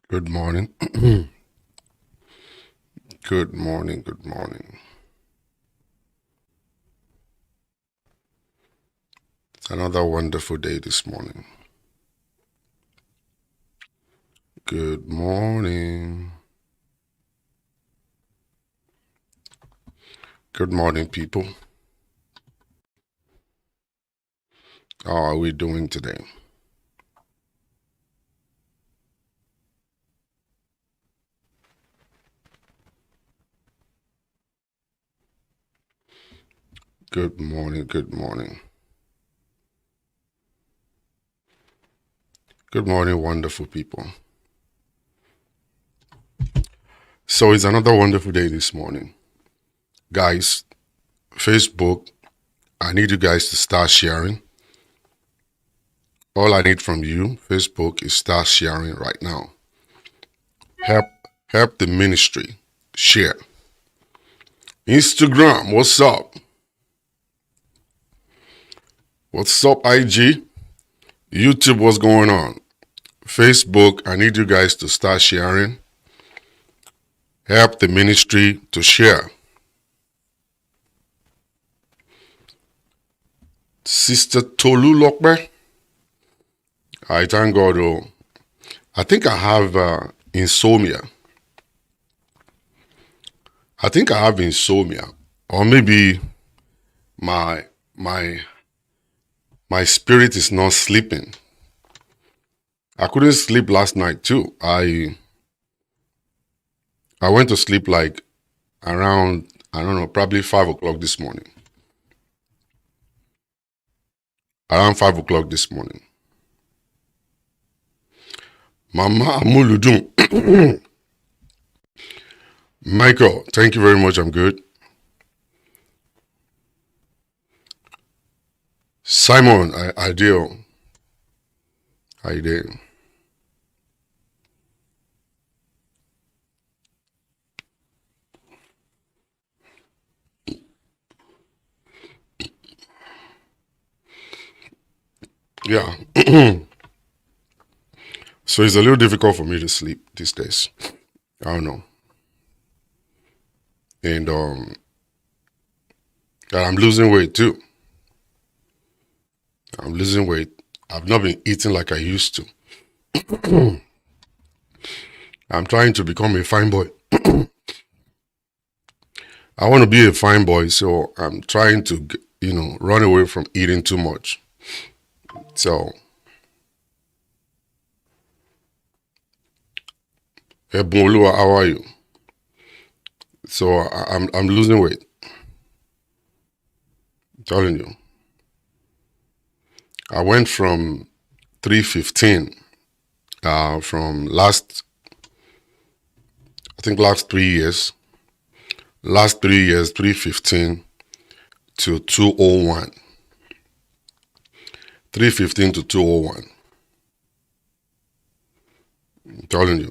Good morning. Good morning. Good morning. It's another wonderful day this morning. Good morning. Good morning, people. How are we doing today? Good morning. Good morning. Good morning, wonderful people. So it's another wonderful day this morning. Guys, Facebook, I need you guys to start sharing. All I need from you, Facebook, is start sharing right now. Help the ministry. Share. Instagram, what's up? What's up, IG? YouTube, what's going on? Facebook, I need you guys to start sharing. Help the ministry to share. Sister Tolu Lokbe, I thank God. I think I have insomnia. Or maybe my spirit is not sleeping. I couldn't sleep last night too. I went to sleep like around, I don't know, probably 5 o'clock this morning. Around 5 o'clock this morning. Mama Amuludum. Michael, thank you very much. I'm good. Simon, I do. How you doing? Yeah. So it's a little difficult for me to sleep these days. I don't know. And I'm losing weight too. I'm losing weight. I've not been eating like I used to. I'm trying to become a fine boy. I want to be a fine boy, so I'm trying to, run away from eating too much. So, hey, Bonlua, how are you? So I'm losing weight. I'm telling you. I went from 315 from last 3 years. Last 3 years, 315 to 201. 315 to 201. I'm telling you.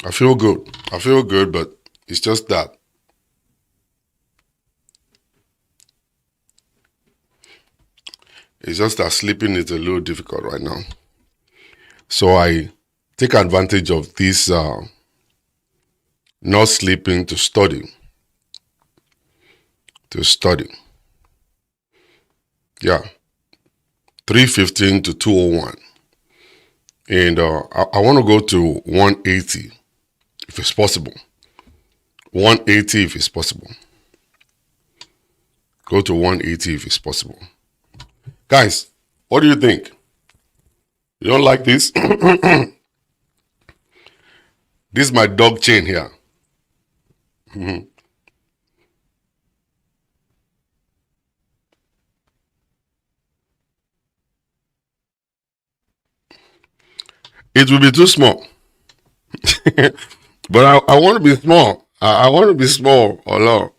I feel good, but it's just that sleeping is a little difficult right now. So I take advantage of this not sleeping to study. Yeah. 315 to 201. And I want to go to 180 if it's possible. 180 if it's possible. Go to 180 if it's possible. Guys, what do you think? You don't like this? This is my dog chain here. It will be too small. But I want to be small. I want to be small. Although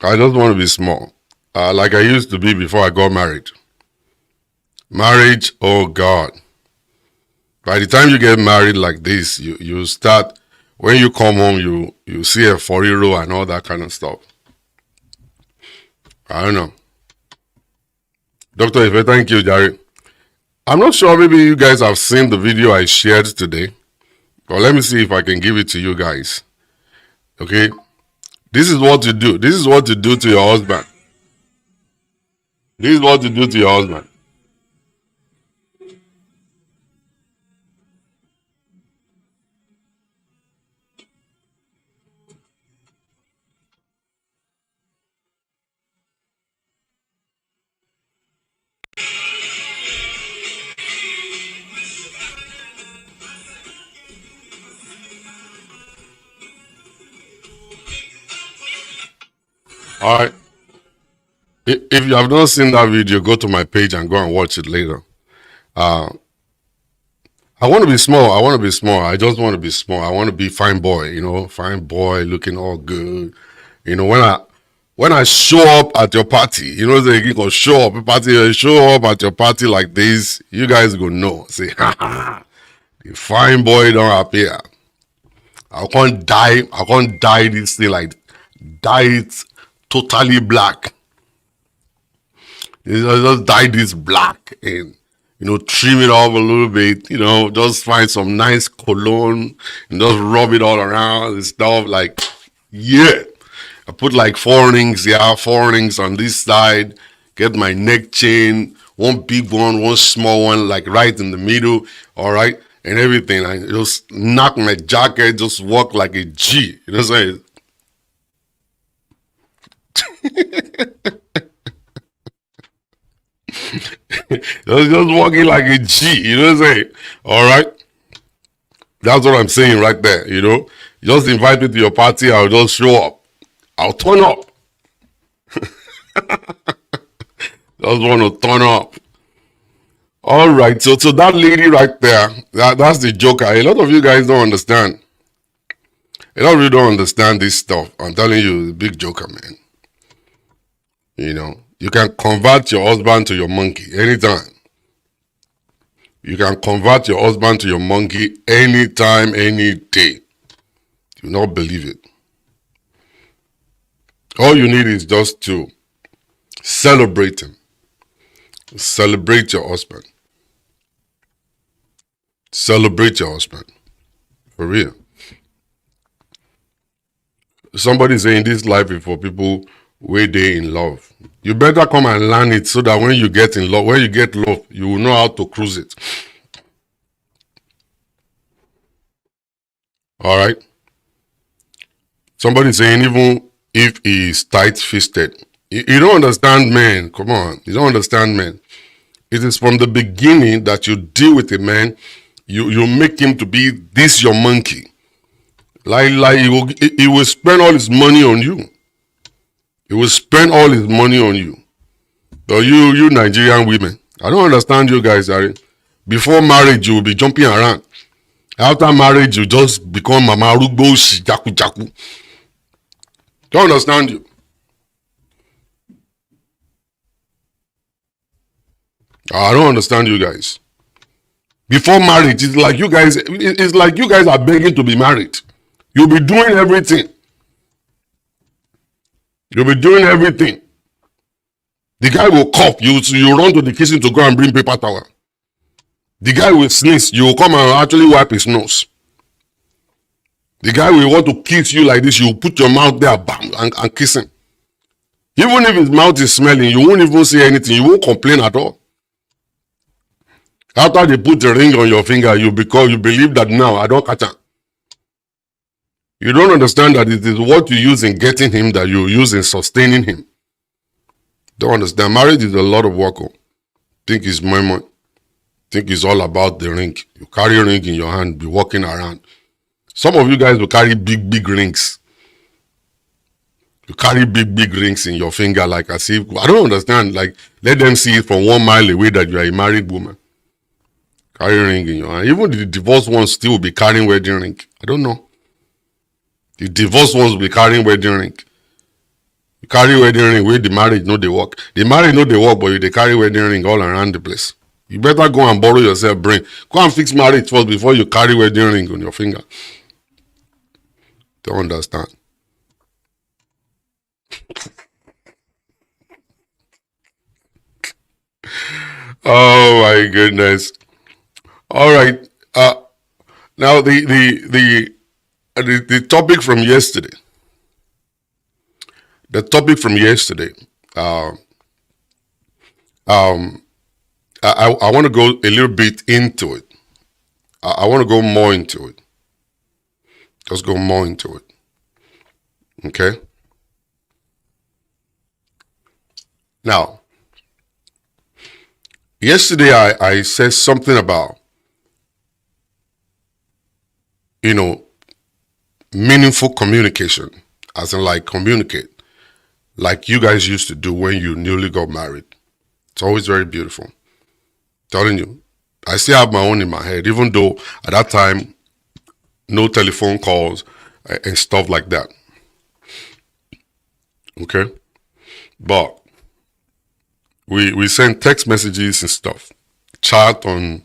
I just want to be small. Like I used to be before I got married. Marriage, oh God. By the time you get married like this, you start, when you come home, you see a 4-year-old and all that kind of stuff. I don't know. Dr. Ife, thank you, Jerry. I'm not sure, maybe you guys have seen the video I shared today. Or let me see if I can give it to you guys. Okay, this is what to do. This is what to do to your husband. This is what to do to your husband. All right. If you have not seen that video, go to my page and go and watch it later. Uh, I want to be small. I want to be small. I just want to be small. I want to be fine boy. Fine boy, looking all good. When I show up at your party, they go show up at party. Show up at your party like this. You guys go know. Say, ha ha. The fine boy don't appear. I can't dye. I can't dye this thing like dye it totally black. Just dye this black and trim it off a little bit. Just find some nice cologne and just rub it all around and stuff. Like, yeah. I put like 4 rings, yeah, 4 rings on this side. Get my neck chain, one big one, one small one, like right in the middle. All right, and everything. I just knock my jacket, just walk like a G. You know what I'm saying? Just walking like a G, you know what I'm saying? All right. That's what I'm saying right there, Just invite me to your party, I'll just show up. I'll turn up. Just want to turn up. All right. So that lady right there, that's the joker. A lot of you guys don't understand. A lot of you don't understand this stuff. I'm telling you, the big joker, man. You can convert your husband to your monkey anytime. You can convert your husband to your monkey anytime, any day. You will not believe it. All you need is just to celebrate him. Celebrate your husband. Celebrate your husband. For real. Somebody saying this life is for people where they in love. You better come and learn it so that when you get in love, when you get love, you will know how to cruise it. All right. Somebody saying even if he is tight-fisted, you don't understand men. Come on, you don't understand men. It is from the beginning that you deal with a man. You make him to be this your monkey. Like he will spend all his money on you. He will spend all his money on you. So you Nigerian women, I don't understand you guys. Before marriage, you will be jumping around. After marriage, you just become Mama Rugbo Jaku Jaku. Don't understand you. I don't understand you guys. Before marriage, it's like you guys are begging to be married. You'll be doing everything. You'll be doing everything. The guy will cough. You run to the kitchen to go and bring paper towel. The guy will sneeze. You will come and actually wipe his nose. The guy will want to kiss you like this. You will put your mouth there, bam, and kiss him. Even if his mouth is smelling, you won't even say anything. You won't complain at all. After they put the ring on your finger, you believe that now I don't catch him. You don't understand that it is what you use in getting him that you use in sustaining him. Don't understand. Marriage is a lot of work. Think it's money. Think it's all about the ring. You carry a ring in your hand, be walking around. Some of you guys will carry big rings. You carry big rings in your finger like as if, I don't understand. Like, let them see it from 1 mile away that you are a married woman. Carry a ring in your hand. Even the divorced ones still will be carrying wedding ring. I don't know. The divorced ones will be carrying wedding ring. You carry wedding ring where the marriage no they work. The marriage no they work, but they carry wedding ring all around the place. You better go and borrow yourself brain. Go and fix marriage first before you carry wedding ring on your finger. Don't understand. Oh my goodness. All right. Now the topic from yesterday. The topic from yesterday. Uh, um, I want to go a little bit into it. I want to go more into it. Let's go more into it. Okay. Now, yesterday I said something about, you know, meaningful communication, as in like communicate, like you guys used to do when you newly got married. It's always very beautiful. Telling you, I still have my own in my head, even though at that time, no telephone calls and stuff like that. Okay. But we send text messages and stuff, chat on,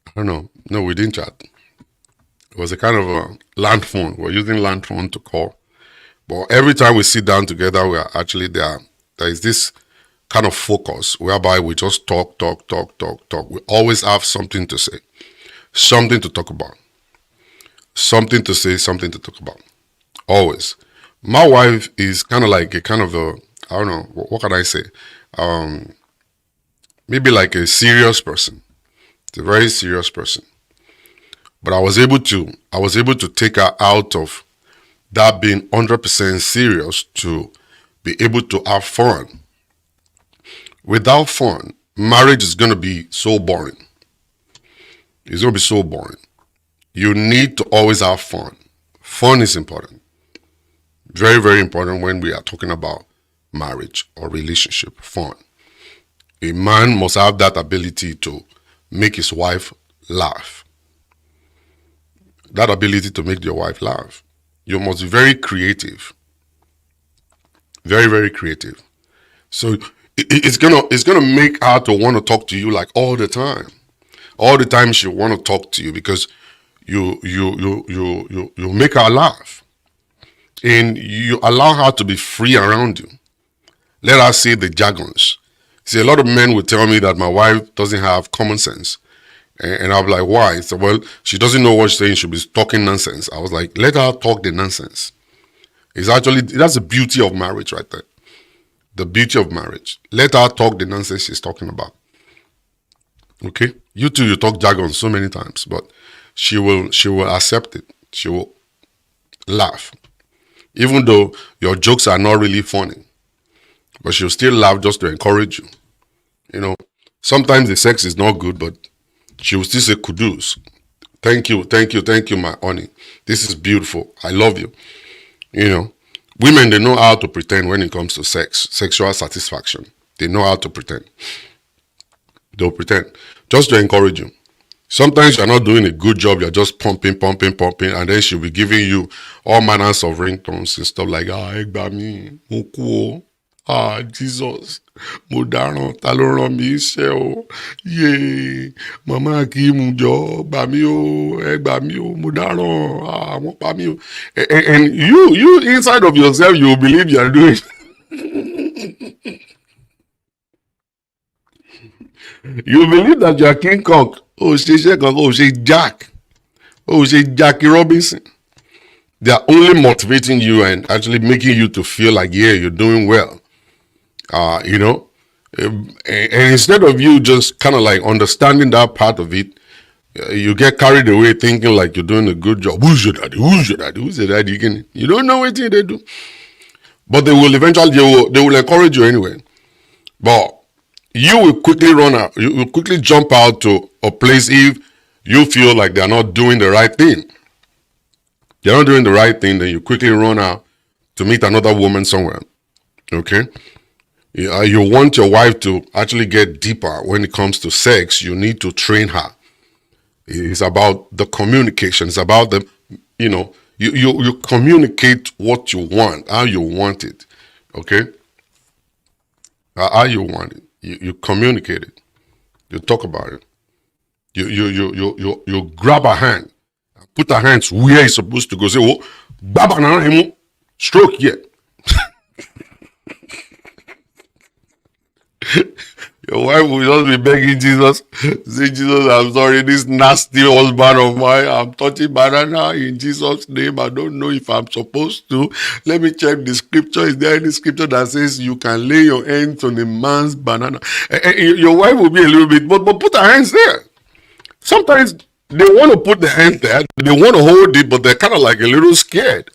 I don't know. No, we didn't chat. It was a kind of a land phone. We're using land phone to call. But every time we sit down together, we are actually there. There is this kind of focus whereby we just talk. We always have something to say, something to talk about, something to say, something to talk about. Always. My wife is kind of like a kind of a, I don't know, what can I say? Um, Maybe like a serious person. It's a very serious person. But I was able to take her out of that being 100% serious to be able to have fun. Without fun, marriage is going to be so boring. It's going to be so boring. You need to always have fun. Fun is important. Very, very important when we are talking about marriage or relationship. Fun. A man must have that ability to make his wife laugh. That ability to make your wife laugh. You must be very creative. Very, very creative. So it's gonna make her to want to talk to you like all the time. All the time she want to talk to you because you make her laugh. And you allow her to be free around you. Let her say the jargons. See, a lot of men will tell me that my wife doesn't have common sense. And I'll be like, why? So, well, she doesn't know what she's saying. She'll be talking nonsense. I was like, let her talk the nonsense. It's actually, that's the beauty of marriage right there. The beauty of marriage. Let her talk the nonsense she's talking about. Okay? You too, you talk jargon so many times, but she will accept it. She will laugh. Even though your jokes are not really funny. But she'll still laugh just to encourage you. You know, sometimes the sex is not good, but she will still say kudus. Thank you, my honey. This is beautiful. I love you. You know, women, they know how to pretend when it comes to sex, sexual satisfaction. They know how to pretend. They'll pretend just to encourage you. Sometimes you're not doing a good job. You're just pumping, and then she'll be giving you all manners of ringtones and stuff like, Egbami, Moko, Jesus, mo dáràn, ta ló rán mi iṣẹ́ o, yéé, màmá Akeem jọ̀ọ́ gbà mí o, ẹ gbà mí o, mo dáràn, wọ́n pa mí o. And you inside of yourself, you believe you're doing. You believe that you are King Kong. Oh, ṣe Kong. Oh, ṣe Jack. Oh, ṣe Jackie Robinson. They are only motivating you and actually making you to feel like, yeah, you're doing well. You know, and instead of you just kind of like understanding that part of it, you get carried away thinking like you're doing a good job. Who's your daddy? Who's your daddy? Who's your daddy? You don't know what they do. But they will eventually, they will encourage you anyway. But you will quickly run out. You will quickly jump out to a place if you feel like they're not doing the right thing. They're not doing the right thing, then you quickly run out to meet another woman somewhere. Okay? You want your wife to actually get deeper when it comes to sex. You need to train her. It's about the communication. It's about the, you know, you communicate what you want, how you want it. Okay? How you want it. You communicate it. You talk about it. You grab her hand, put her hands where it's supposed to go. Say, oh, baba na him stroke yet. Your wife will just be begging Jesus, say, Jesus, I'm sorry, this nasty husband of mine, I'm touching banana in Jesus' name. I don't know if I'm supposed to. Let me check the scripture. Is there any scripture that says you can lay your hands on a man's banana? Your wife will be a little bit, but put her hands there. Sometimes they want to put their hands there, they want to hold it, but they're kind of like a little scared.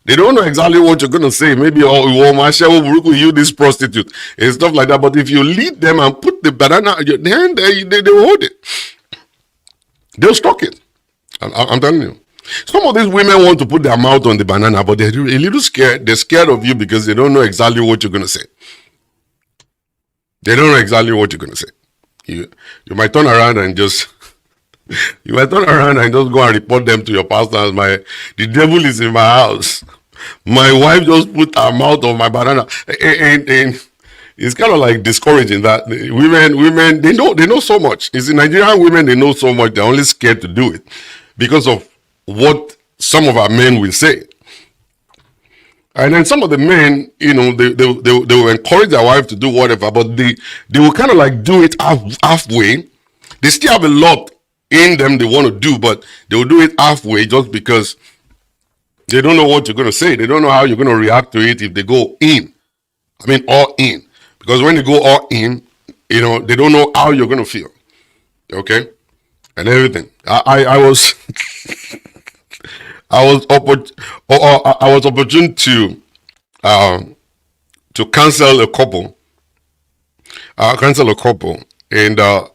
They don't know exactly what you're going to say. Maybe, oh, Marshall, you this prostitute and stuff like that. But if you lead them and put the banana in your hand, they will hold it. They'll stock it. I'm telling you. Some of these women want to put their mouth on the banana, but they're a little scared. They're scared of you because they don't know exactly what you're going to say. They don't know exactly what you're going to say. You might turn around and just... You might turn around and just go and report them to your pastor. The devil is in my house. My wife just put her mouth on my banana, and it's kind of like discouraging that women they know so much. It's in Nigerian women, they know so much. They're only scared to do it because of what some of our men will say. And then some of the men, they will encourage their wife to do whatever, but they will kind of like do it halfway. They still have a lot in them they want to do, but they will do it halfway just because they don't know what you're going to say. They don't know how you're going to react to it if they go in. I mean, all in. Because when they go all in, they don't know how you're going to feel. Okay? And everything. I was opportune to counsel a couple. And the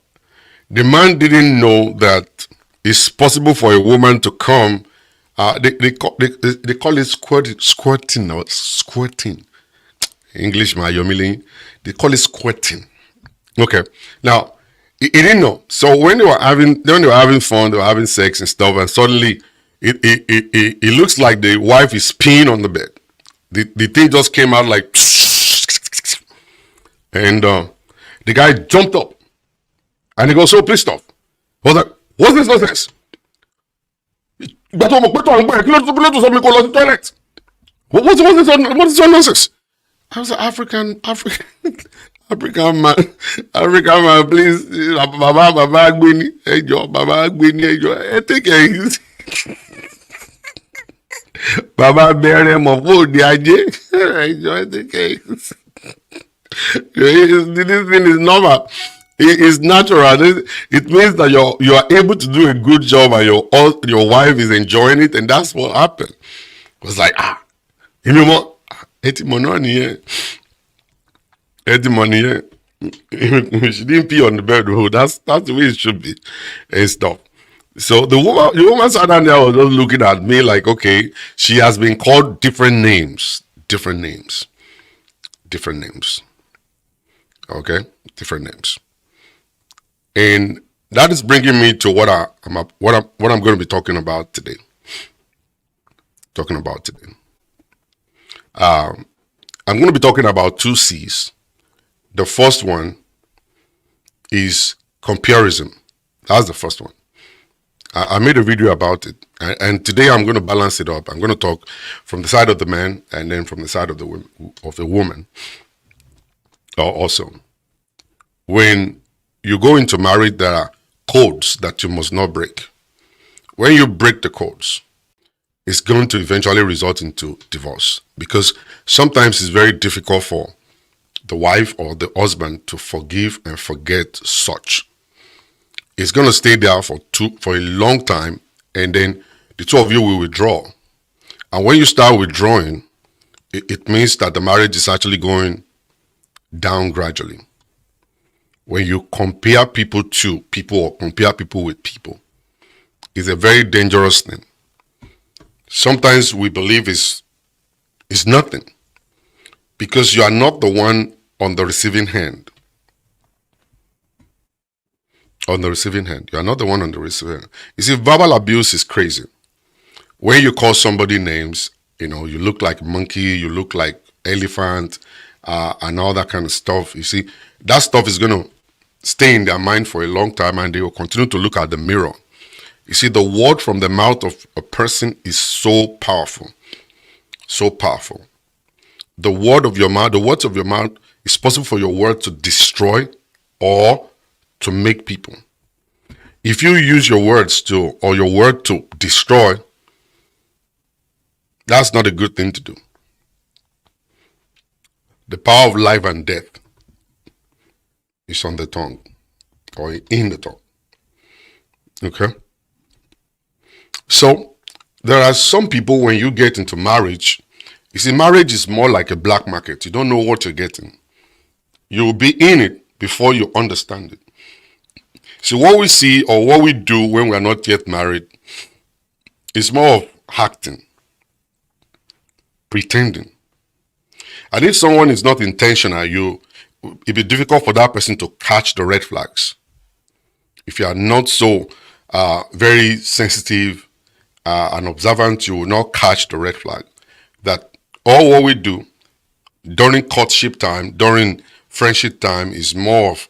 man didn't know that it's possible for a woman to come. They call it squirting. English, they call it squirting. Okay. Now, he didn't know. So when they were having fun, they were having sex and stuff, and suddenly it looks like the wife is peeing on the bed. The thing just came out like, and the guy jumped up. And he goes so pissed off. I was like, what's this nonsense? What's this nonsense? I was an African man, please. Baba Agbeni, take it. Baba Bere Mofo Diaje, take it. This thing is normal. It's natural. It means that you are able to do a good job and your wife is enjoying it, and that's what happened. It was like, you know what? She didn't pee on the bed. That's the way it should be and stuff. So the woman sat down there, was just looking at me like, okay, she has been called different names. Okay, different names. And that is bringing me to what I'm going to be talking about today. I'm going to be talking about 2 C's. The first one is comparison. That's the first one. I made a video about it, and today I'm going to balance it up. I'm going to talk from the side of the man and then from the side of the woman. Also, when you go into marriage, there are codes that you must not break. When you break the codes, it's going to eventually result into divorce, because sometimes it's very difficult for the wife or the husband to forgive and forget such. It's going to stay there for a long time, and then the two of you will withdraw. And when you start withdrawing, it means that the marriage is actually going down gradually. When you compare people to people or compare people with people, it's a very dangerous thing. Sometimes we believe it's nothing because you are not the one on the receiving hand. You are not the one on the receiving hand. You see, verbal abuse is crazy. When you call somebody names, you look like monkey, you look like elephant, and all that kind of stuff. You see, that stuff is going to stay in their mind for a long time, and they will continue to look at the mirror. You see, the word from the mouth of a person is so powerful. The words of your mouth, it's possible for your word to destroy or to make people. If you use your words to, or your word to destroy, that's not a good thing to do. The power of life and death is on the tongue, or in the tongue. Okay? So, there are some people, when you get into marriage, you see, marriage is more like a black market. You don't know what you're getting. You will be in it before you understand it. So what we see or what we do when we are not yet married is more of acting, pretending. And if someone is not intentional, it'll be difficult for that person to catch the red flags. If you are not so very sensitive and observant, you will not catch the red flag. That all what we do during courtship time, during friendship time, is more of,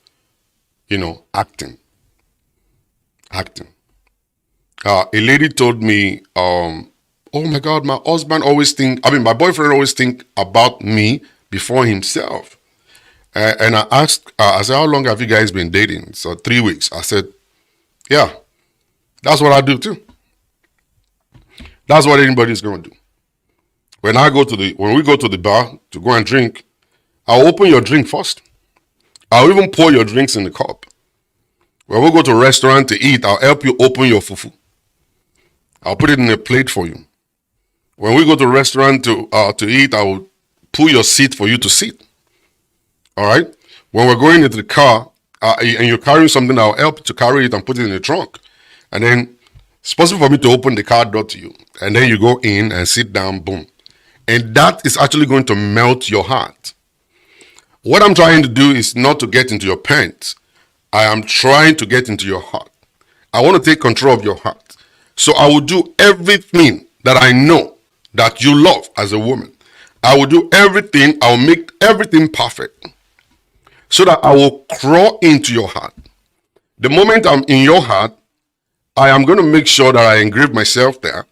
acting. A lady told me, oh my God, my boyfriend always think about me before himself. And I asked, I said, how long have you guys been dating? So 3 weeks. I said, yeah, that's what I do too. That's what anybody's going to do. When we go to the bar to go and drink, I'll open your drink first. I'll even pour your drinks in the cup. When we go to a restaurant to eat, I'll help you open your fufu. I'll put it in a plate for you. When we go to a restaurant to eat, I will pull your seat for you to sit. All right? When we're going into the car and you're carrying something, I'll help to carry it and put it in the trunk. And then it's possible for me to open the car door to you. And then you go in and sit down, boom. And that is actually going to melt your heart. What I'm trying to do is not to get into your pants. I am trying to get into your heart. I want to take control of your heart. So I will do everything that I know that you love as a woman. I will do everything. I will make everything perfect so that I will crawl into your heart. The moment I'm in your heart, I am going to make sure that I engrave myself there.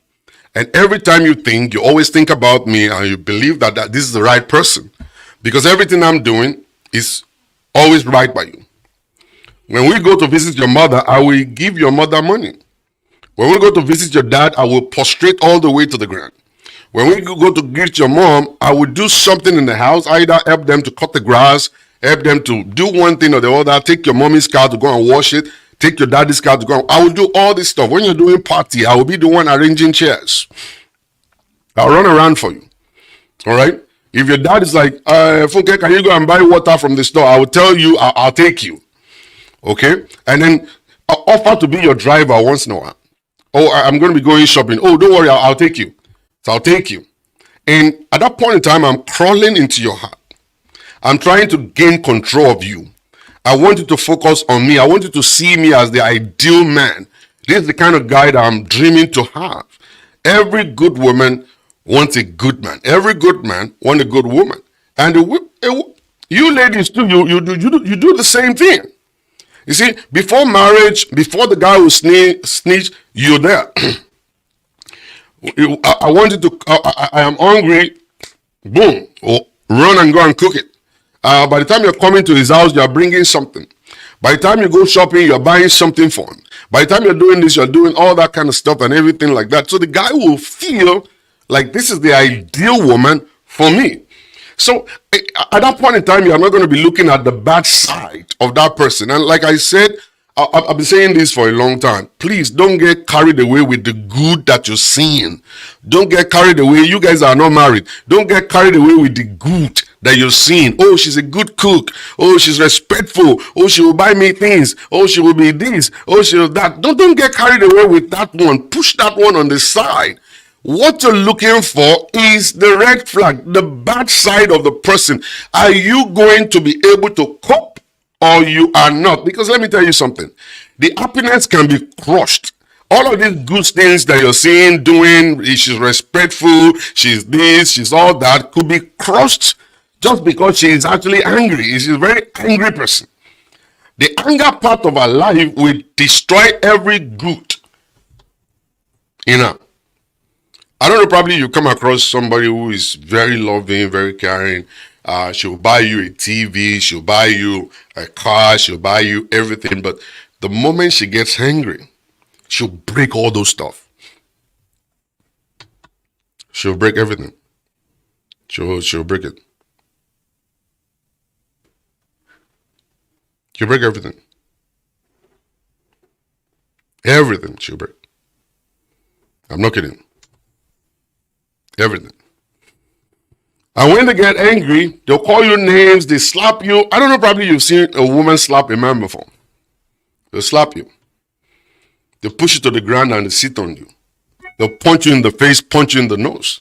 And every time you always think about me and you believe that this is the right person. Because everything I'm doing is always right by you. When we go to visit your mother, I will give your mother money. When we go to visit your dad, I will prostrate all the way to the ground. When we go to greet your mom, I will do something in the house, either help them to cut the grass, help them to do one thing or the other, take your mommy's car to go and wash it, take your daddy's car to go. I will do all this stuff. When you're doing party, I will be the one arranging chairs. I'll run around for you. All right? If your dad is like, Funke, can you go and buy water from the store? I will tell you, I'll take you. Okay? And then I'll offer to be your driver once in a while. Oh, I'm going to be going shopping. Oh, don't worry, I'll take you. So I'll take you. And at that point in time, I'm crawling into your heart. I'm trying to gain control of you. I want you to focus on me. I want you to see me as the ideal man. This is the kind of guy that I'm dreaming to have. Every good woman wants a good man. Every good man wants a good woman. And you ladies too, you do the same thing. You see, before marriage, before the guy will snitch, you're there. I want you to, I am hungry, boom, run and go and cook it. By the time you're coming to his house, you're bringing something. By the time you go shopping, you're buying something for him. By the time you're doing this, you're doing all that kind of stuff and everything like that. So the guy will feel like this is the ideal woman for me. So at that point in time, you're not going to be looking at the bad side of that person. And like I said, I've been saying this for a long time. Please don't get carried away with the good that you're seeing. Don't get carried away. You guys are not married. Don't get carried away with the good that you're seeing. Oh, she's a good cook. Oh, she's respectful. Oh, she will buy me things. Oh, she will be this. Oh, she will that. Don't get carried away with that one. Push that one on the side. What you're looking for is the red flag, the bad side of the person. Are you going to be able to cope or you are not? Because let me tell you something. The happiness can be crushed. All of these good things that you're seeing, doing, she's respectful, she's this, she's all that, could be crushed just because she is actually angry. She's a very angry person. The anger part of her life will destroy every good in her. I don't know, probably you come across somebody who is very loving, very caring, She'll buy you a TV, she'll buy you a car, she'll buy you everything. But the moment she gets angry, she'll break all those stuff. She'll break everything. She'll break it. She'll break everything. Everything she'll break. I'm not kidding. Everything. And when they get angry, they'll call you names, they slap you. I don't know, probably you've seen a woman slap a man before. They'll slap you. They'll push you to the ground and they sit on you. They'll punch you in the face, punch you in the nose.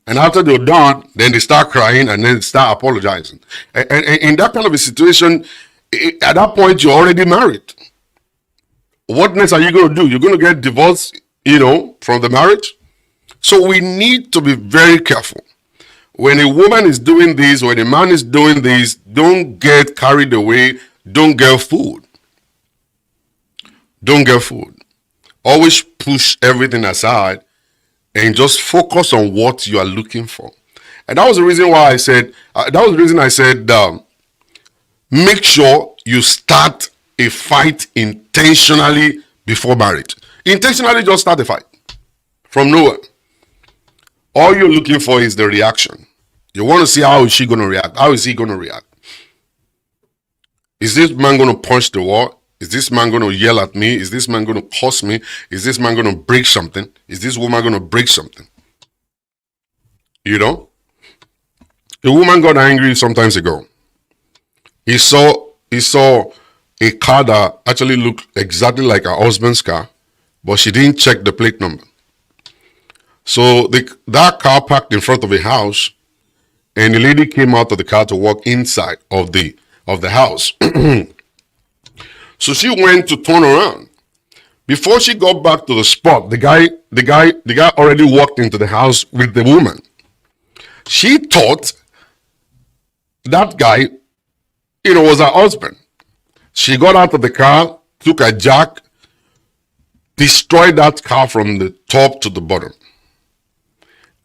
And after they're done, then they start crying and then they start apologizing. And in that kind of a situation, at that point, you're already married. What next are you going to do? You're going to get divorced, from the marriage? So we need to be very careful. When a woman is doing this, when a man is doing this, don't get carried away. Don't get fooled. Don't get fooled. Always push everything aside and just focus on what you are looking for. And that was the reason why I said, make sure you start a fight intentionally before marriage. Intentionally just start a fight from nowhere. All you're looking for is the reaction. You want to see how is she going to react? How is he going to react? Is this man going to punch the wall? Is this man going to yell at me? Is this man going to curse me? Is this man going to break something? Is this woman going to break something? A woman got angry some time ago. He saw a car that actually looked exactly like her husband's car, but she didn't check the plate number. So that car parked in front of a house, and the lady came out of the car to walk inside of the house. So she went to turn around. Before she got back to the spot, the guy already walked into the house with the woman. She thought that guy, was her husband. She got out of the car, took a jack, destroyed that car from the top to the bottom.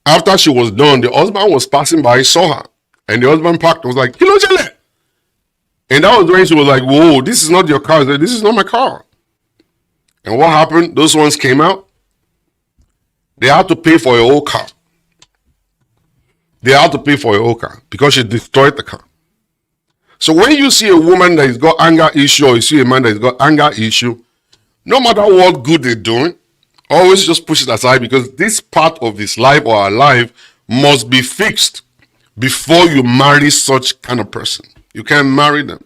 After she was done, the husband was passing by, saw her, and the husband parked and was like, Chile. And that was when she was like, whoa, this is not your car. I said, this is not my car. And what happened? Those ones came out. They had to pay for your whole car. They had to pay for your whole car because she destroyed the car. So when you see a woman that has got anger issue, or you see a man that has got anger issue, no matter what good they're doing, always just push it aside, because this part of his life or her life must be fixed before you marry such kind of person. You can't marry them.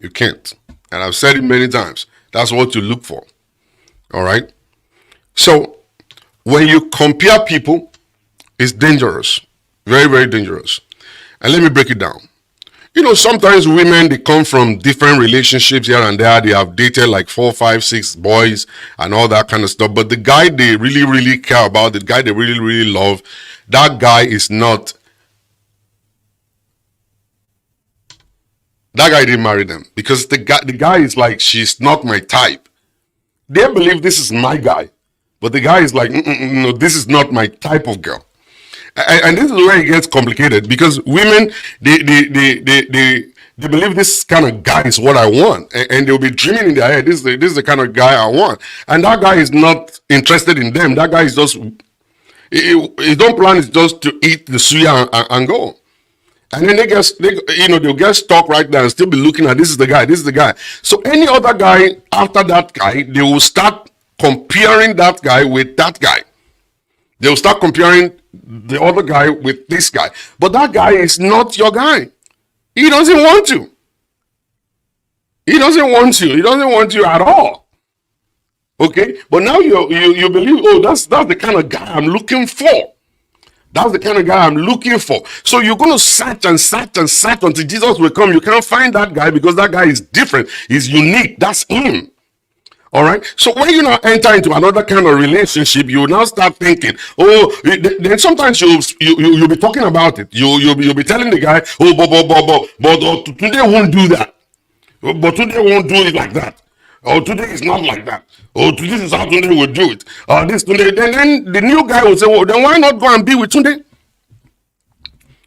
You can't. And I've said it many times. That's what you look for. All right? So when you compare people, it's dangerous. Very, very dangerous. And let me break it down. Sometimes women, they come from different relationships here and there. They have dated like 4, 5, 6 boys and all that kind of stuff. But the guy they really, really care about, the guy they really, really love, that guy is not. That guy didn't marry them because the guy is like, she's not my type. They believe this is my guy. But the guy is like, no, this is not my type of girl. And this is where it gets complicated, because women, they believe this kind of guy is what I want, and they'll be dreaming in their head, this is the kind of guy I want, and that guy is not interested in them. That guy is just, his own plan is just to eat the suya and go. And then they'll get stuck right there and still be looking at, this is the guy. So any other guy after that guy, they will start comparing that guy with that guy. They'll start comparing the other guy with this guy. But that guy is not your guy. He doesn't want you. He doesn't want you. He doesn't want you at all. Okay? But now you believe, oh, that's the kind of guy I'm looking for. That's the kind of guy I'm looking for. So you're going to search and search and search until Jesus will come. You can't find that guy because that guy is different. He's unique. That's him. All right. So when you now enter into another kind of relationship, you now start thinking, oh, then sometimes you'll be talking about it. You'll be telling the guy, oh, but today won't do that. But today won't do it like that. Oh, today is not like that. Oh, this is how today will do it. This today. Then the new guy will say, well, then why not go and be with today?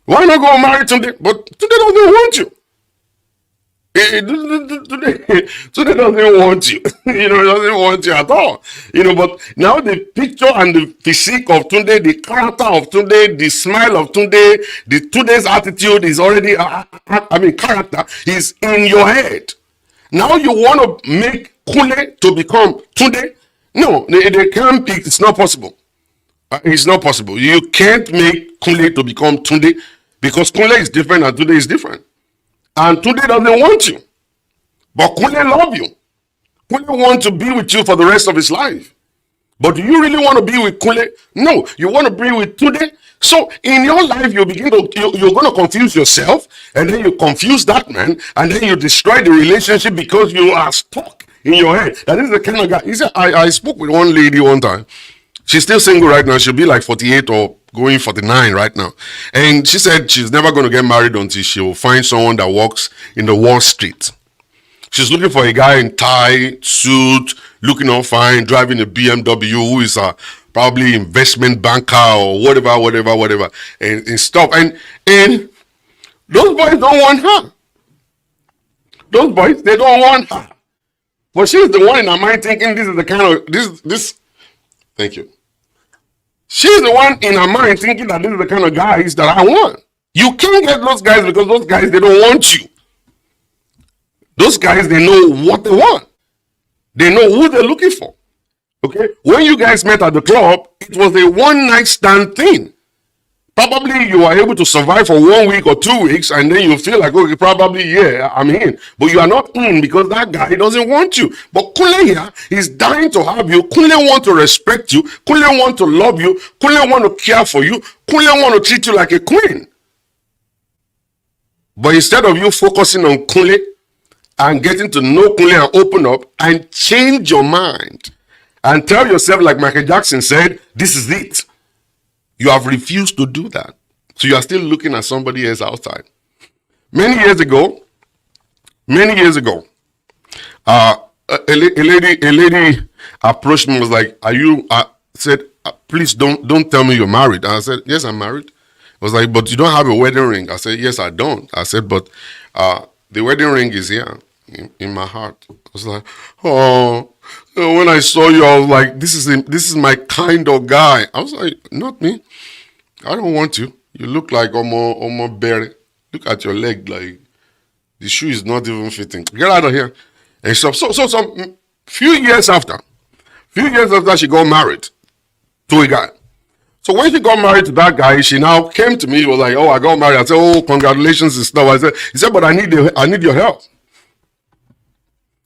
Why not go marry today? But today doesn't want you. Today doesn't want you. It doesn't want you at all. But now the picture and the physique of Tunde, the character of Tunde, the smile of Tunde, the Tunde's attitude is already, character is in your head. Now you want to make Kule to become Tunde? No, they can't pick. It's not possible. It's not possible. You can't make Kule to become Tunde because Kule is different and Tunde is different. And Tunde doesn't want you. But Kule love you. Kule wants to be with you for the rest of his life. But do you really want to be with Kule? No, you want to be with Tunde. So in your life, you're going to confuse yourself, and then you confuse that man, and then you destroy the relationship because you are stuck in your head. That is the kind of guy. He said, I spoke with one lady one time. She's still single right now. She'll be like 48 or going 49 right now. And she said she's never going to get married until she will find someone that works in the Wall Street. She's looking for a guy in tie, suit, looking all fine, driving a BMW, who is a probably investment banker or whatever, and stuff. And those boys don't want her. Those boys, they don't want her. But she's the one in her mind thinking this is the kind of, this. Thank you. She's the one in her mind thinking that this is the kind of guys that I want. You can't get those guys because those guys, they don't want you. Those guys, they know what they want. They know who they're looking for. Okay? When you guys met at the club, it was a one-night stand thing. Probably you are able to survive for 1 week or 2 weeks, and then you feel like, okay, probably, yeah, I'm in. But you are not in because that guy doesn't want you. But Kule here is dying to have you. Kule want to respect you. Kule want to love you. Kule want to care for you. Kule want to treat you like a queen. But instead of you focusing on Kule and getting to know Kule and open up and change your mind and tell yourself, like Michael Jackson said, this is it. You have refused to do that. So you are still looking at somebody else outside. Many years ago, a lady approached me and was like, are you, said, please don't tell me you're married. And I said, yes, I'm married. I was like, but you don't have a wedding ring. I said, yes, I don't. I said, but the wedding ring is here in my heart. I was like, oh. When I saw you, I was like, this is my kind of guy. I was like, not me. I don't want you. You look like Omo Berry. Look at your leg, like the shoe is not even fitting. Get out of here. And so some few years after she got married to a guy. So when she got married to that guy, she now came to me. She was like, oh, I got married. I said, oh, congratulations and stuff. He said, but I need your help. He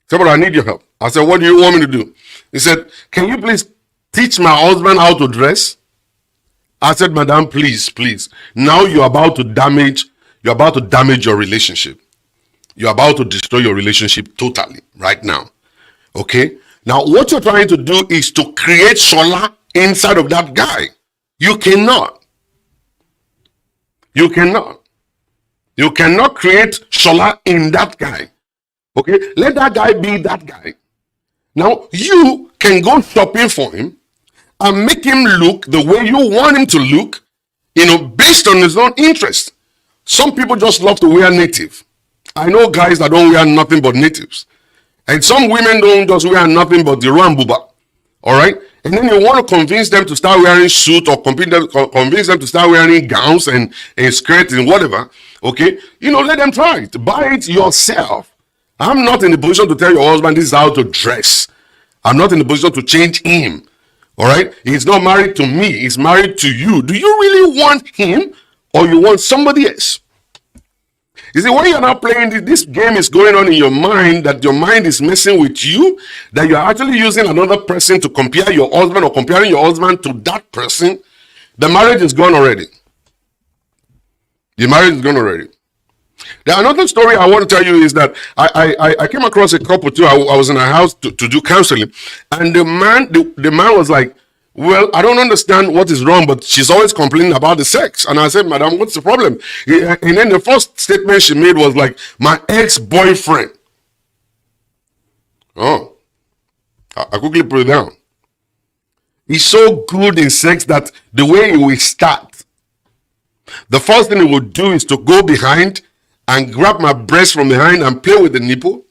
said, but I need your help. I said, what do you want me to do? He said, can you please teach my husband how to dress? I said, madam, please. Now you're about to damage your relationship. You're about to destroy your relationship totally right now. Okay? Now what you're trying to do is to create Shola inside of that guy. You cannot. You cannot create Shola in that guy. Okay? Let that guy be that guy. Now, you can go shopping for him and make him look the way you want him to look, based on his own interest. Some people just love to wear native. I know guys that don't wear nothing but natives. And some women don't just wear nothing but the Rambuba. All right? And then you want to convince them to start wearing suit or convince them to start wearing gowns and skirts and whatever. Okay? Let them try it. Buy it yourself. I'm not in the position to tell your husband this is how to dress. I'm not in the position to change him. All right? He's not married to me. He's married to you. Do you really want him or you want somebody else? You see, when you're not playing this game is going on in your mind, that your mind is messing with you, that you're actually using another person to compare your husband or comparing your husband to that person, the marriage is gone already. The marriage is gone already. Another story I want to tell you is that I came across a couple too. I was in a house to do counseling, and the man was like, well, I don't understand what is wrong, but she's always complaining about the sex. And I said, madam, what's the problem? And then the first statement she made was like, my ex-boyfriend. Oh, I quickly put it down. He's so good in sex that the way he will start, The first thing he would do is to go behind and grab my breast from behind and play with the nipple,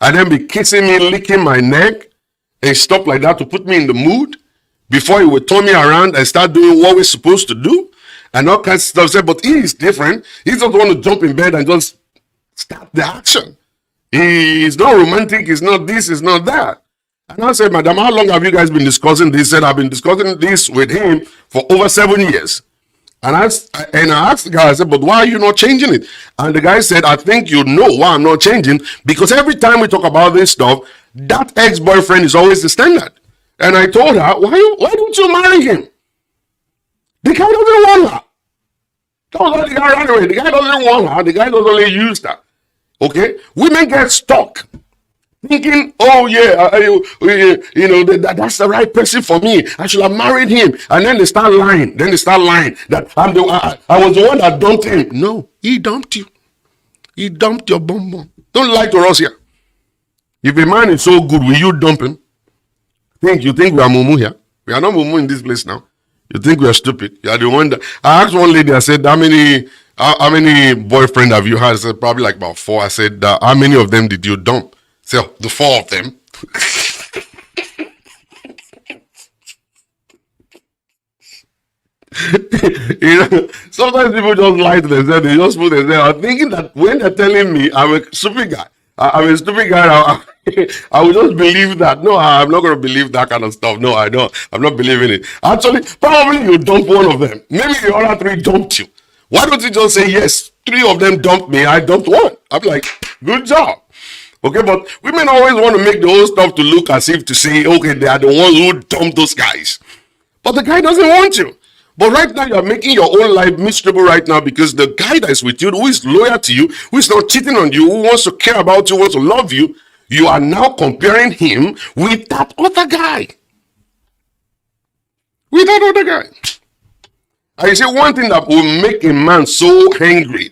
and then be kissing me, licking my neck, and stuff like that to put me in the mood before he would turn me around and start doing what we're supposed to do and all kinds of stuff. But he is different. He doesn't want to jump in bed and just start the action. He's not romantic. He's not this. He's not that. And I said, Madam, how long have you guys been discussing this? He said, I've been discussing this with him for over 7 years. And I asked the guy, I said, but why are you not changing it? And the guy said, I think you know why I'm not changing, because every time we talk about this stuff, that ex-boyfriend is always the standard. And I told her, why don't you marry him? The guy doesn't want her. Don't let the guy run away. The guy doesn't want her. The guy doesn't only use her. Okay? Women get stuck thinking, oh yeah, that's the right person for me. I should have married him. And then they start lying. That I was the one that dumped him. No, he dumped you. He dumped your bum. Don't lie to us here. If a man is so good, will you dump him? You think we are mumu here? We are not mumu in this place now. You think we are stupid? You are the one that... I asked one lady, I said, how many boyfriends have you had? I said, probably like about 4. I said, how many of them did you dump? So the 4 of them. Sometimes people just lie to themselves. They just put themselves. I'm thinking that when they're telling me I'm a stupid guy, I will just believe that. No, I'm not going to believe that kind of stuff. No, I don't. I'm not believing it. Actually, probably you dump one of them. Maybe the other 3 dumped you. Why don't you just say, yes, 3 of them dumped me, I dumped 1. I'm like, good job. Okay, but women always want to make the whole stuff to look as if to say, okay, they are the ones who dumped those guys. But the guy doesn't want you. But right now, you are making your own life miserable right now, because the guy that is with you, who is loyal to you, who is not cheating on you, who wants to care about you, wants to love you, you are now comparing him with that other guy. With that other guy. I say one thing that will make a man so angry,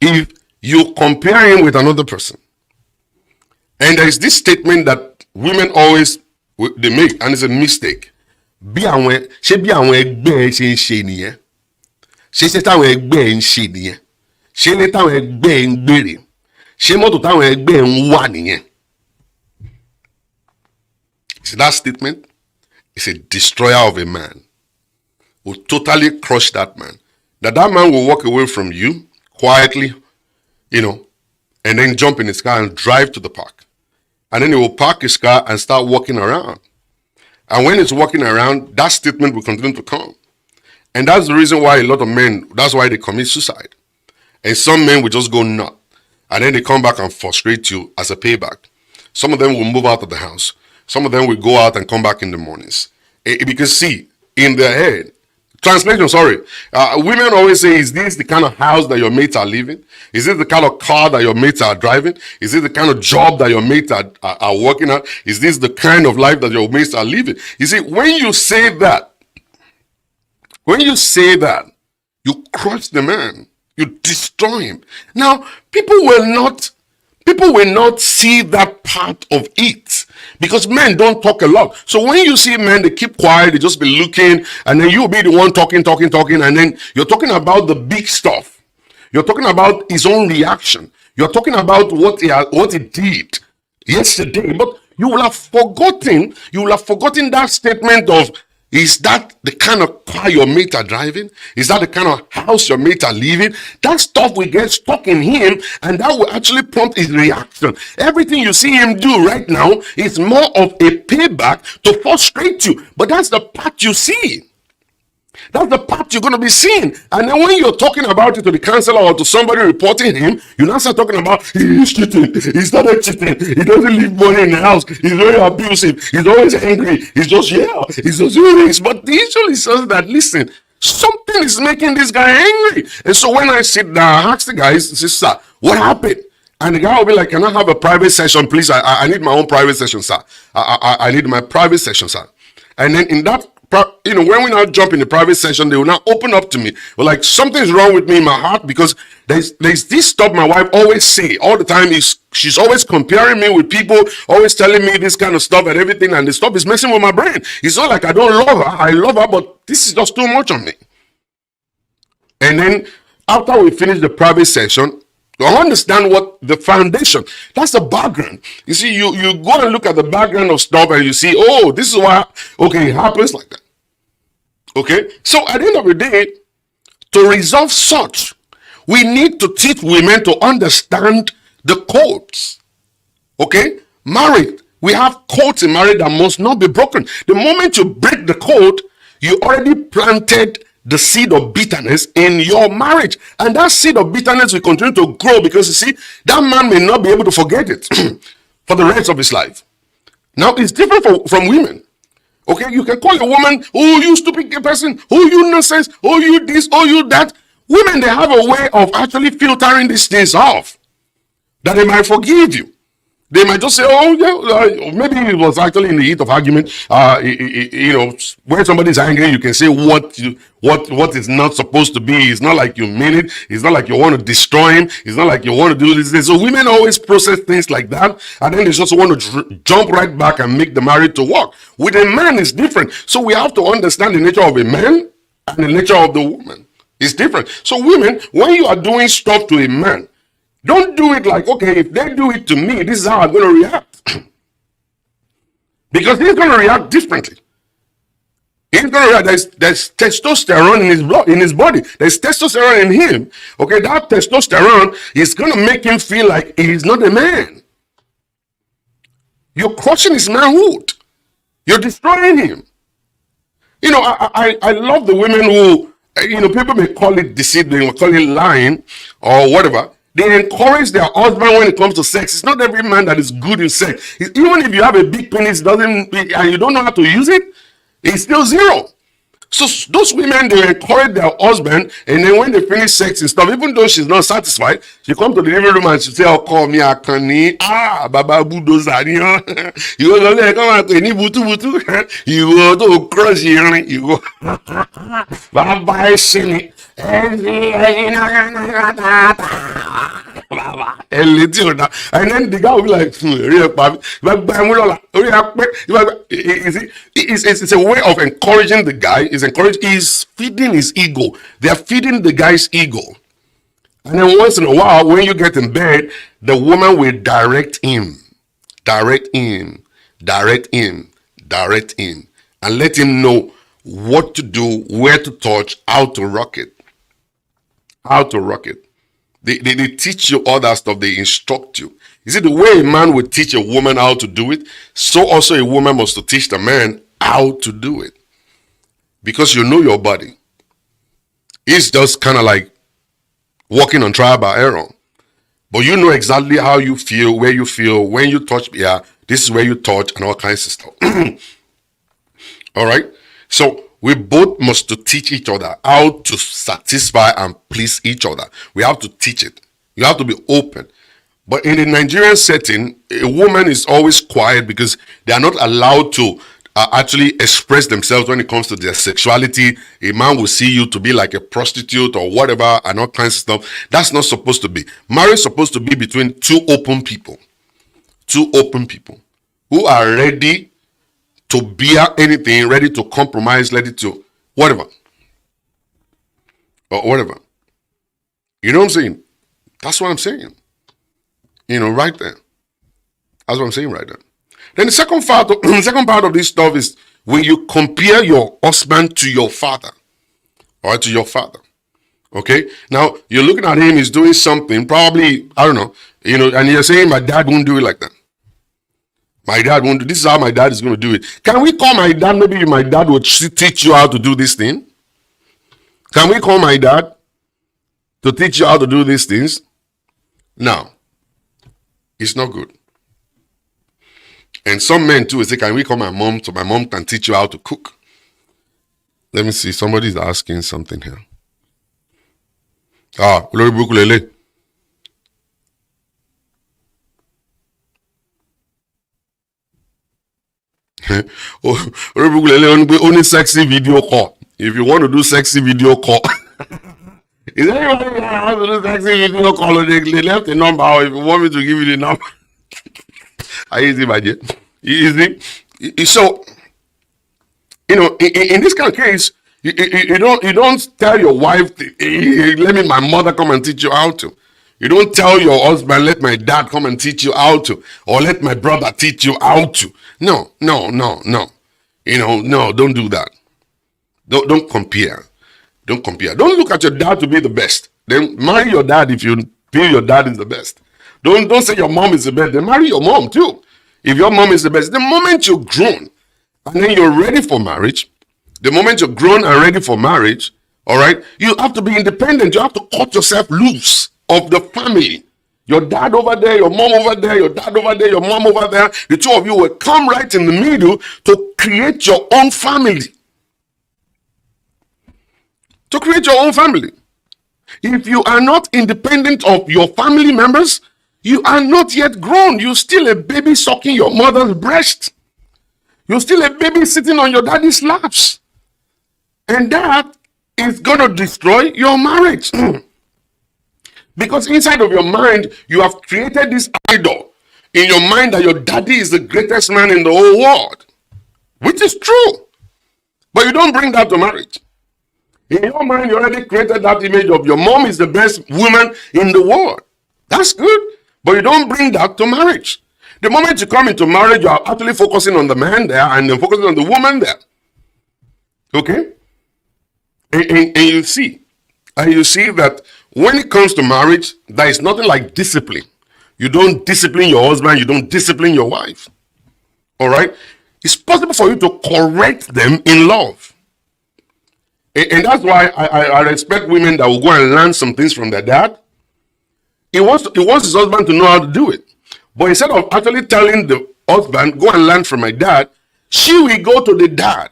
if you compare him with another person. And there is this statement that women always they make, and it's a mistake. Bí àwọn ẹgbẹ́ ṣe ń ṣe nìyẹn. Ṣé táwọn ẹgbẹ́ ń ṣe nìyẹn. Ṣé ní táwọn ẹgbẹ́ ń gbèrè. Ṣé mọ́tò táwọn ẹgbẹ́ ń wà nìyẹn. See, that statement is a destroyer of a man. Will totally crush that man. That man will walk away from you quietly, and then jump in his car and drive to the park. And then he will park his car and start walking around. And when he's walking around, that statement will continue to come. And that's the reason why a lot of men, that's why they commit suicide. And some men will just go nuts. And then they come back and frustrate you as a payback. Some of them will move out of the house. Some of them will go out and come back in the mornings. Because see, in their head, translation, sorry. Women always say, is this the kind of house that your mates are living? Is this the kind of car that your mates are driving? Is this the kind of job that your mates are working at? Is this the kind of life that your mates are living? You see, when you say that, you crush the man. You destroy him. Now, people will not see that part of it, because men don't talk a lot. So when you see men, they keep quiet, they just be looking, and then you'll be the one talking, and then you're talking about the big stuff. You're talking about his own reaction. You're talking about what he did yesterday, but you will have forgotten that statement of, is that the kind of car your mates are driving? Is that the kind of house your mates are living? That stuff will get stuck in him, and that will actually prompt his reaction. Everything you see him do right now is more of a payback to frustrate you. But that's the part you see. That's the part you're going to be seeing. And then when you're talking about it to the counselor or to somebody reporting him, you now start talking about, he's cheating, he started cheating, he doesn't leave money in the house, he's very abusive, he's always angry, he's just doing this. But the issue is just that, listen, something is making this guy angry. And so when I sit down, I ask the guy, sir, what happened? And the guy will be like, can I have a private session, please? I need my own private session, sir. I need my private session, sir. And then in that, when we now jump in the private session, they will now open up to me. Well, like, something's wrong with me in my heart, because there's this stuff my wife always say all the time. She's always comparing me with people, always telling me this kind of stuff and everything, and the stuff is messing with my brain. It's not like I don't love her. I love her, but this is just too much on me. And then after we finish the private session, you understand what the foundation, that's the background. You see, you go and look at the background of stuff and you see, oh, this is why, okay, it happens like that. Okay, so at the end of the day, to resolve such, we need to teach women to understand the codes. Okay, married, we have codes in marriage that must not be broken. The moment you break the code, you already planted the seed of bitterness in your marriage, and that seed of bitterness will continue to grow, because you see, that man may not be able to forget it for the rest of his life. Now it's different from women. Okay, you can call a woman, oh, you stupid person, oh, you nonsense, oh, you this, oh, you that. Women, they have a way of actually filtering these things off, that they might forgive you. They might just say, oh, yeah, maybe it was actually in the heat of argument. You know, when somebody's angry, you can say what is not supposed to be. It's not like you mean it. It's not like you want to destroy him. It's not like you want to do this. So women always process things like that, and then they just want to jump right back and make the marriage to work. With a man, it's different. So we have to understand the nature of a man and the nature of the woman. It's different. So women, when you are doing stuff to a man, don't do it like, okay, if they do it to me, this is how I'm going to react. Because he's going to react differently. He's going to react. There's testosterone in his body. There's testosterone in him. Okay, that testosterone is going to make him feel like he's not a man. You're crushing his manhood. You're destroying him. You know, I love the women who, you know, people may call it deceit, they may call it lying or whatever. They encourage their husband when it comes to sex. It's not every man that is good in sex. Even if you have a big penis, and you don't know how to use it, it's still zero. So those women, they encourage their husband, and then when they finish sex and stuff, even though she's not satisfied, she comes to the living room and she say, oh, call me a canny. Baba Budozania. You go to come out any butu. You go to crush you go. Baba Shini. And then the guy will be like, it's a way of encouraging the guy. Is feeding his ego. They are feeding the guy's ego. And then once in a while, when you get in bed, the woman will direct him, and let him know what to do, where to touch, how to rock it. They teach you all that stuff. They instruct you. You see, the way a man would teach a woman how to do it, so also a woman must to teach the man how to do it. Because you know your body. It's just kind of like walking on trial by error. But you know exactly how you feel, where you feel, when you touch, yeah, this is where you touch, and all kinds of stuff. All right? So we both must to teach each other how to satisfy and please each other. We have to teach it. You have to be open. But in the Nigerian setting, a woman is always quiet because they are not allowed to actually express themselves when it comes to their sexuality. A man will see you to be like a prostitute or whatever and all kinds of stuff. That's not supposed to be. Marriage is supposed to be between two open people who are ready to bear anything, ready to compromise, ready to whatever. Or whatever. You know what I'm saying? That's what I'm saying. You know, right there. That's what I'm saying right there. Then the second part of this stuff is when you compare your husband to your father. Or to your father. Okay? Now, you're looking at him, he's doing something, probably, I don't know, you know, and you're saying, my dad won't do it like that. My dad won't do this is how my dad is going to do it. Can we call my dad? Maybe my dad will teach you how to do this thing. Can we call my dad to teach you how to do these things? No. It's not good. And some men too will say, can we call my mom so my mom can teach you how to cook? Let me see. Somebody's asking something here. Olori Buruku Lele. Olori Buruku Lele only sexy video call. If you want to do sexy video call. Is anybody who wants to do sexy video call? They left the number. Or if you want me to give you the number. Easy, my dear. Easy. So, you know, in this kind of case, You don't tell your wife, let me my mother come and teach you how to. You don't tell your husband, let my dad come and teach you how to, or let my brother teach you how to. No, no, no, no. No, don't do that. Don't compare. Don't compare. Don't look at your dad to be the best. Then marry your dad if you feel your dad is the best. Don't say your mom is the best. Then marry your mom too. If your mom is the best, the moment you're grown and then you're ready for marriage, the moment you're grown and ready for marriage, all right, you have to be independent. You have to cut yourself loose of the family. Your dad over there, your mom over there, your dad over there, your mom over there. The two of you will come right in the middle to create your own family. To create your own family. If you are not independent of your family members, you are not yet grown. You're still a baby sucking your mother's breast. You're still a baby sitting on your daddy's laps. And that is going to destroy your marriage. Because inside of your mind, you have created this idol in your mind that your daddy is the greatest man in the whole world. Which is true. But you don't bring that to marriage. In your mind, you already created that image of your mom is the best woman in the world. That's good. But you don't bring that to marriage. The moment you come into marriage, you are actually focusing on the man there and then focusing on the woman there. Okay? And you see that when it comes to marriage, there is nothing like discipline. You don't discipline your husband, you don't discipline your wife. All right? It's possible for you to correct them in love. And that's why I respect women that will go and learn some things from their dad. He wants his husband to know how to do it. But instead of actually telling the husband, go and learn from my dad, she will go to the dad.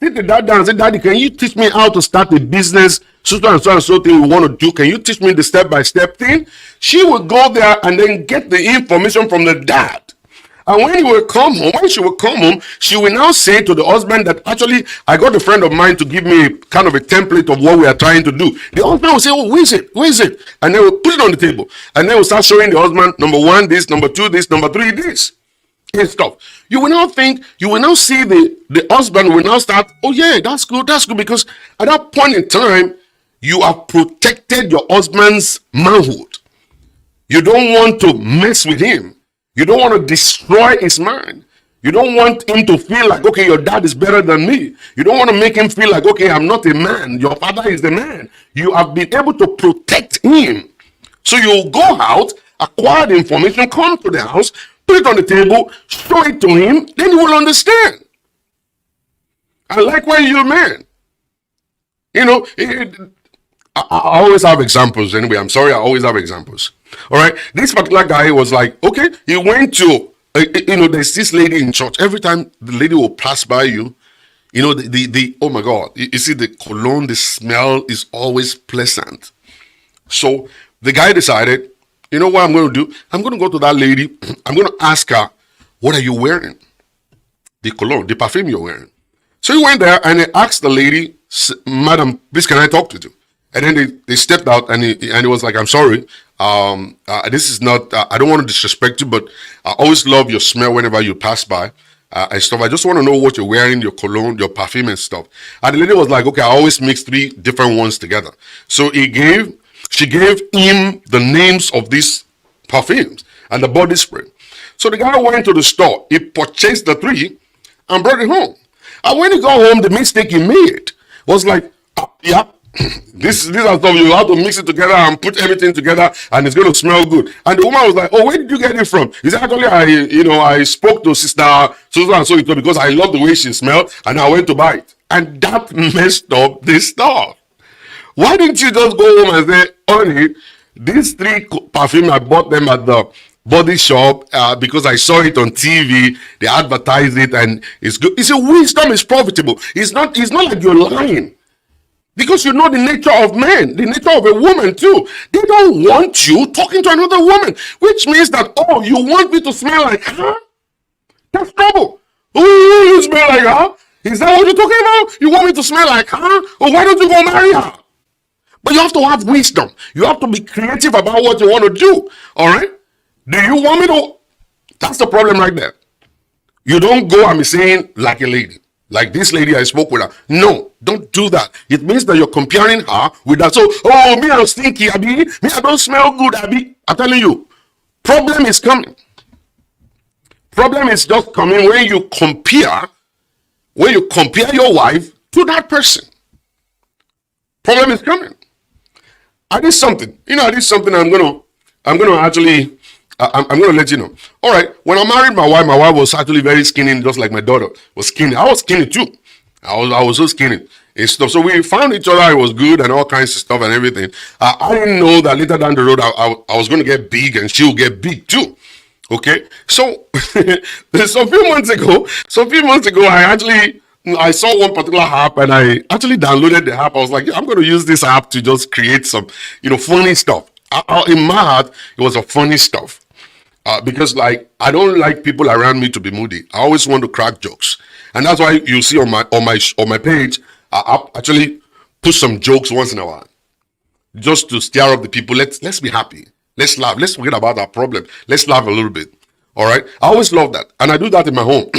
Sit the dad down and say, Daddy, can you teach me how to start a business? So and so thing we want to do. Can you teach me the step-by-step thing? She will go there and then get the information from the dad. And when she will come home, she will now say to the husband that actually, I got a friend of mine to give me kind of a template of what we are trying to do. The husband will say, oh, where is it? Where is it? And then we'll put it on the table. And then we'll start showing the husband, number one, this, number two, this, number three, this. And stuff. You will now see the husband will now start, oh yeah, that's good, because at that point in time, you have protected your husband's manhood. You don't want to mess with him. You don't want to destroy his mind. You don't want him to feel like, okay, your dad is better than me. You don't want to make him feel like, okay, I'm not a man. Your father is the man. You have been able to protect him. So you'll go out, acquire the information, come to the house, put it on the table, show it to him, then he will understand. And likewise, you're a man. I always have examples anyway. I'm sorry, I always have examples. All right. This particular guy was like, okay, he went to, there's this lady in church. Every time the lady will pass by you, oh my God, you see the cologne, the smell is always pleasant. So the guy decided, you know what I'm going to do? I'm going to go to that lady. I'm going to ask her, what are you wearing? The cologne, the perfume you're wearing. So he went there and he asked the lady, Madam, please can I talk to you? And then they stepped out and he was like, I'm sorry. This is not, I don't want to disrespect you, but I always love your smell whenever you pass by and stuff. I just want to know what you're wearing, your cologne, your perfume and stuff. And the lady was like, okay, I always mix 3 different ones together. So she gave him the names of these perfumes and the body spray. So the guy went to the store, he purchased the 3 and brought it home. And when he got home, the mistake he made was like, yeah, this is stuff you have to mix it together and put everything together and it's going to smell good. And the woman was like, oh, where did you get it from? He said, actually, I spoke to sister so and so because I love the way she smelled and I went to buy it. And that messed up this stuff. Why didn't you just go home and say, honey, these 3 perfume, I bought them at the body shop because I saw it on TV, they advertise it and it's good. You see, wisdom is profitable. It's not like you're lying. Because you know the nature of men, the nature of a woman too. They don't want you talking to another woman, which means that, oh, you want me to smell like her? That's trouble. Oh, you smell like her? Is that what you're talking about? You want me to smell like her? Oh, why don't you go marry her? But you have to have wisdom. You have to be creative about what you want to do. All right? Do you want me to? That's the problem right there. You don't go and be saying like a lady. Like this lady, I spoke with her. No, don't do that. It means that you're comparing her with that. So, oh, me, I'm stinky, Abby. Me, I don't smell good, Abby. I'm telling you, problem is coming. Problem is just coming when you compare your wife to that person. Problem is coming. I did something. I did something. I'm gonna actually. I'm gonna let you know. All right. When I married my wife was actually very skinny, just like my daughter was skinny. I was skinny too. I was so skinny and stuff. So we found each other. It was good and all kinds of stuff and everything. I didn't know that later down the road I was gonna get big and she would get big too. Okay. So some few months ago, I saw one particular app and I actually downloaded the app. I was like, yeah, I'm going to use this app to just create some, funny stuff. In my heart, it was a funny stuff. Because I don't like people around me to be moody. I always want to crack jokes, and that's why you see on my page, I actually put some jokes once in a while, just to stir up the people. Let's be happy. Let's laugh. Let's forget about our problem. Let's laugh a little bit. All right. I always love that, and I do that in my home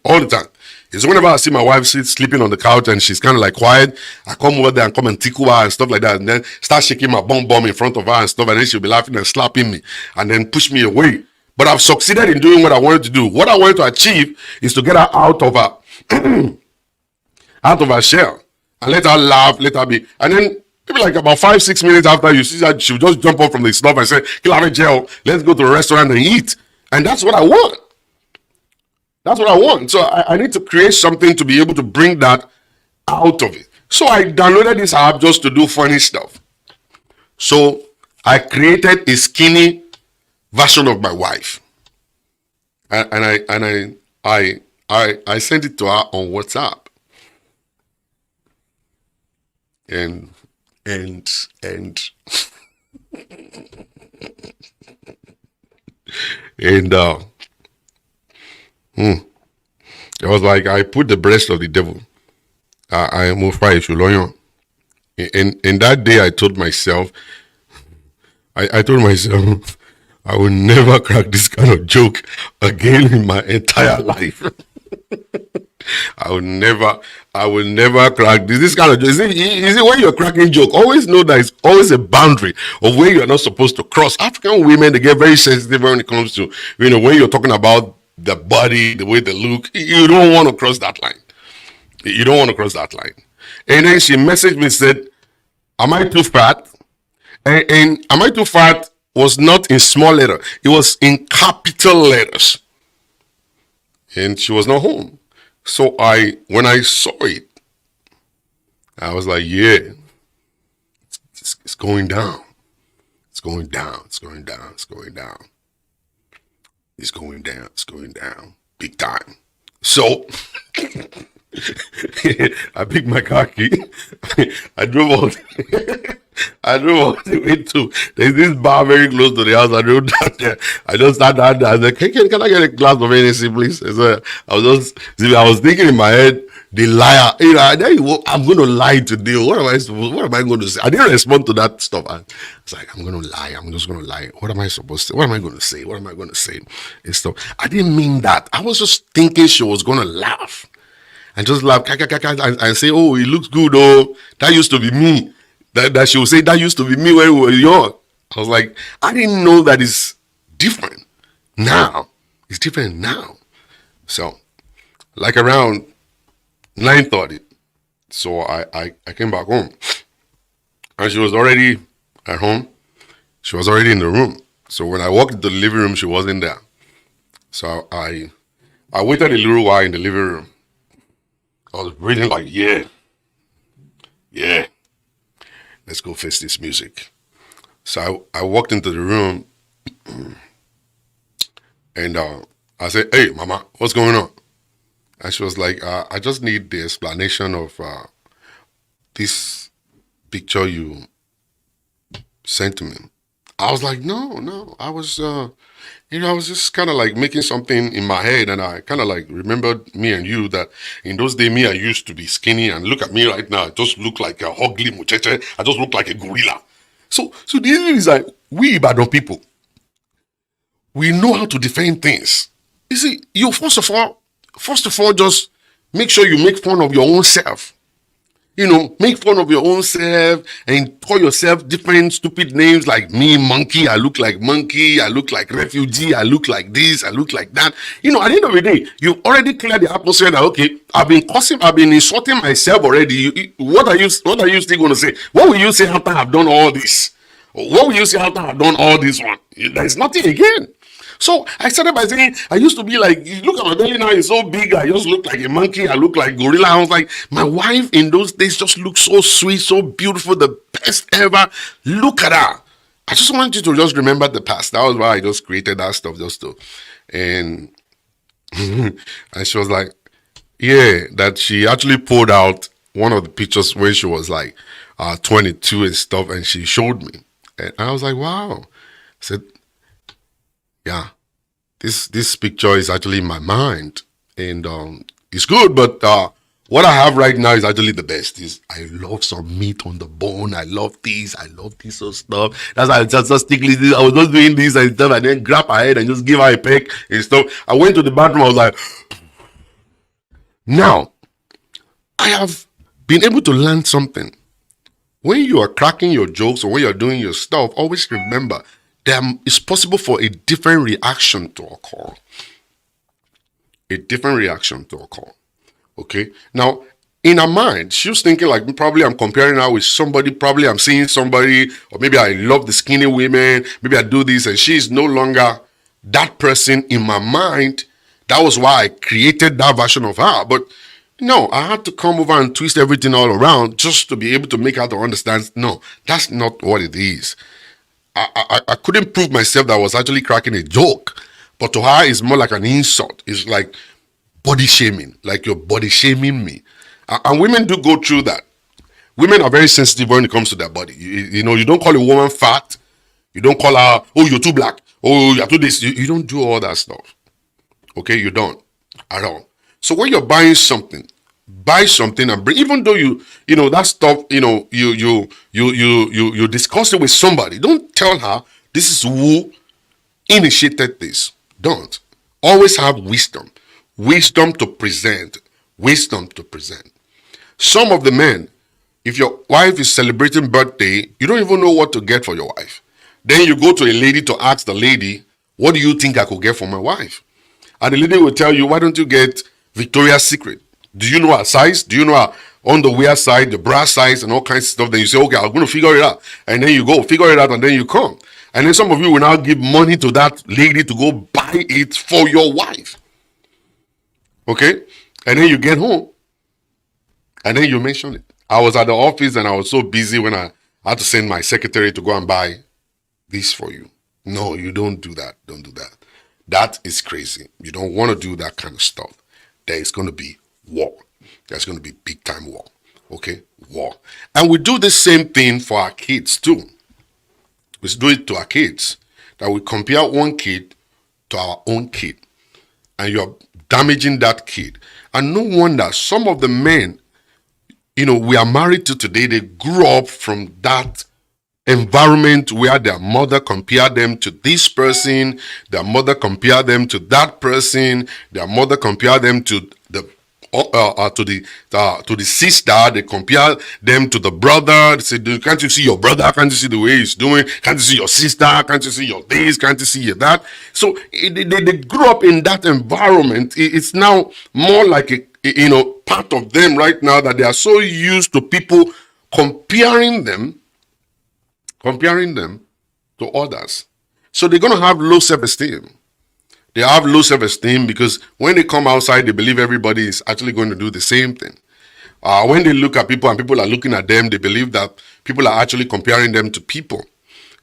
all the time. It's whenever I see my wife sleeping on the couch and she's kind of like quiet, I come over there and come and tickle her and stuff like that, and then start shaking my bum in front of her and stuff, and then she'll be laughing and slapping me, and then push me away. But I've succeeded in doing what I wanted to do. What I wanted to achieve is to get her out of her shell and let her laugh, let her be. And then maybe like about 5-6 minutes after, you see that she'll just jump up from the stuff and say, "Kill have a gel, let's go to a restaurant and eat." And that's what I want. That's what I want. So I need to create something to be able to bring that out of it. So I downloaded this app just to do funny stuff. So I created a skinny version of my wife, and I sent it to her on WhatsApp, and it was like I put the breast of the devil. I am and that day I told myself, I told myself, I will never crack this kind of joke again in my entire life. I will never crack this kind of joke. You see, when you're cracking joke, always know that it's always a boundary of where you're not supposed to cross. African women, they get very sensitive when it comes to, when you're talking about the body, the way they look, you don't want to cross that line. You don't want to cross that line. And then she messaged me and said, am I too fat? And am I too fat was not in small letter. It was in capital letters. And she was not home. So when I saw it, I was like, yeah, it's going down. It's going down. It's going down. It's going down. It's going down. It's going down. Big time. So I picked my car key. I drove all the way to, there's this bar very close to the house. I drove down there. I just sat down there. I was like, hey, can I get a glass of anything, please? So I was thinking in my head, the liar. I'm going to lie today. What am I going to say? I didn't respond to that stuff. I was like, I'm going to lie. I'm just going to lie. What am I supposed to? What am I going to say? What am I going to say? And stuff. I didn't mean that. I was just thinking she was going to laugh. And just laugh, and say, oh, it looks good, oh, that used to be me. That she would say, that used to be me when we were young. I was like, I didn't know that it's different now. It's different now. So, like around 9:30, so I came back home. And she was already at home. She was already in the room. So when I walked into the living room, she wasn't there. So I waited a little while in the living room. I was breathing like, yeah, let's go face this music. So I walked into the room and I said, hey, mama, what's going on? And she was like, I just need the explanation of this picture you sent to me. I was like, no, I was just kind of like making something in my head, and I kind of like remembered me and you that in those days, me, I used to be skinny, and look at me right now, I just look like a ugly muchacha. I just look like a gorilla. So the thing is like, we Ibadan people, we know how to defend things. You see, you first of all, just Make sure you make fun of your own self. Make fun of your own self and call yourself different stupid names like me, monkey. I look like monkey. I look like refugee. I look like this. I look like that. At the end of the day, you already cleared the atmosphere that, okay, I've been insulting myself already. What are you still going to say? What will you say after I've done all this? What will you say after I've done all this one? There's nothing again. So I started by saying, I used to be like, look at my belly now, it's so big. I just look like a monkey. I look like gorilla. I was like, my wife in those days just looked so sweet, so beautiful, the best ever. Look at her. I just want you to just remember the past. That was why I just created that stuff just to. And, and she was like, yeah, that she actually pulled out one of the pictures when she was like 22 and stuff. And she showed me. And I was like, wow. I said, yeah, this picture is actually in my mind, and it's good. But what I have right now is actually the best. Is I love some meat on the bone. I love this sort of stuff. That's why I just stick this. I was just doing this and stuff, and then grab her head and just give her a peck and stuff. I went to the bathroom. I was like, now I have been able to learn something. When you are cracking your jokes or when you're doing your stuff, always remember it's possible for a different reaction to occur. A different reaction to occur. Okay? Now, in her mind, she was thinking like, probably I'm comparing her with somebody, probably I'm seeing somebody, or maybe I love the skinny women, maybe I do this, and she's no longer that person in my mind. That was why I created that version of her. But no, I had to come over and twist everything all around just to be able to make her to understand, no, that's not what it is. I couldn't prove myself that I was actually cracking a joke, but to her it's more like an insult. It's like body shaming, like you're body shaming me. And women do go through that. Women are very sensitive when it comes to their body. You don't call a woman fat. You don't call her, oh, you're too black. Oh, you're too this. You don't do all that stuff. Okay, you don't at all. So when you're buying something, buy something and bring, even though that stuff, you discuss it with somebody. Don't tell her this is who initiated this. Don't. Always have wisdom. Wisdom to present. Wisdom to present. Some of the men, if your wife is celebrating birthday, you don't even know what to get for your wife. Then you go to a lady to ask the lady, what do you think I could get for my wife? And the lady will tell you, why don't you get Victoria's Secret? Do you know her size? Do you know her underwear size, the bra size, and all kinds of stuff? Then you say, okay, I'm going to figure it out. And then you go figure it out, and then you come. And then some of you will now give money to that lady to go buy it for your wife. Okay? And then you get home, and then you mention it. I was at the office, and I was so busy when I had to send my secretary to go and buy this for you. No, you don't do that. Don't do that. That is crazy. You don't want to do that kind of stuff. There is going to be war. There's going to be big time war. Okay? War. And we do the same thing for our kids too. We do it to our kids. That we compare one kid to our own kid. And you're damaging that kid. And no wonder some of the men, we are married to today, they grew up from that environment where their mother compared them to this person, their mother compared them to that person, their mother compared them to the sister, they compare them to the brother. They say, can't you see your brother? Can't you see the way he's doing? Can't you see your sister? Can't you see your this? Can't you see your that? So they grew up in that environment. It's now more like a part of them right now that they are so used to people comparing them to others. So they're going to have low self-esteem. They have low self-esteem because when they come outside, they believe everybody is actually going to do the same thing. When they look at people and people are looking at them, they believe that people are actually comparing them to people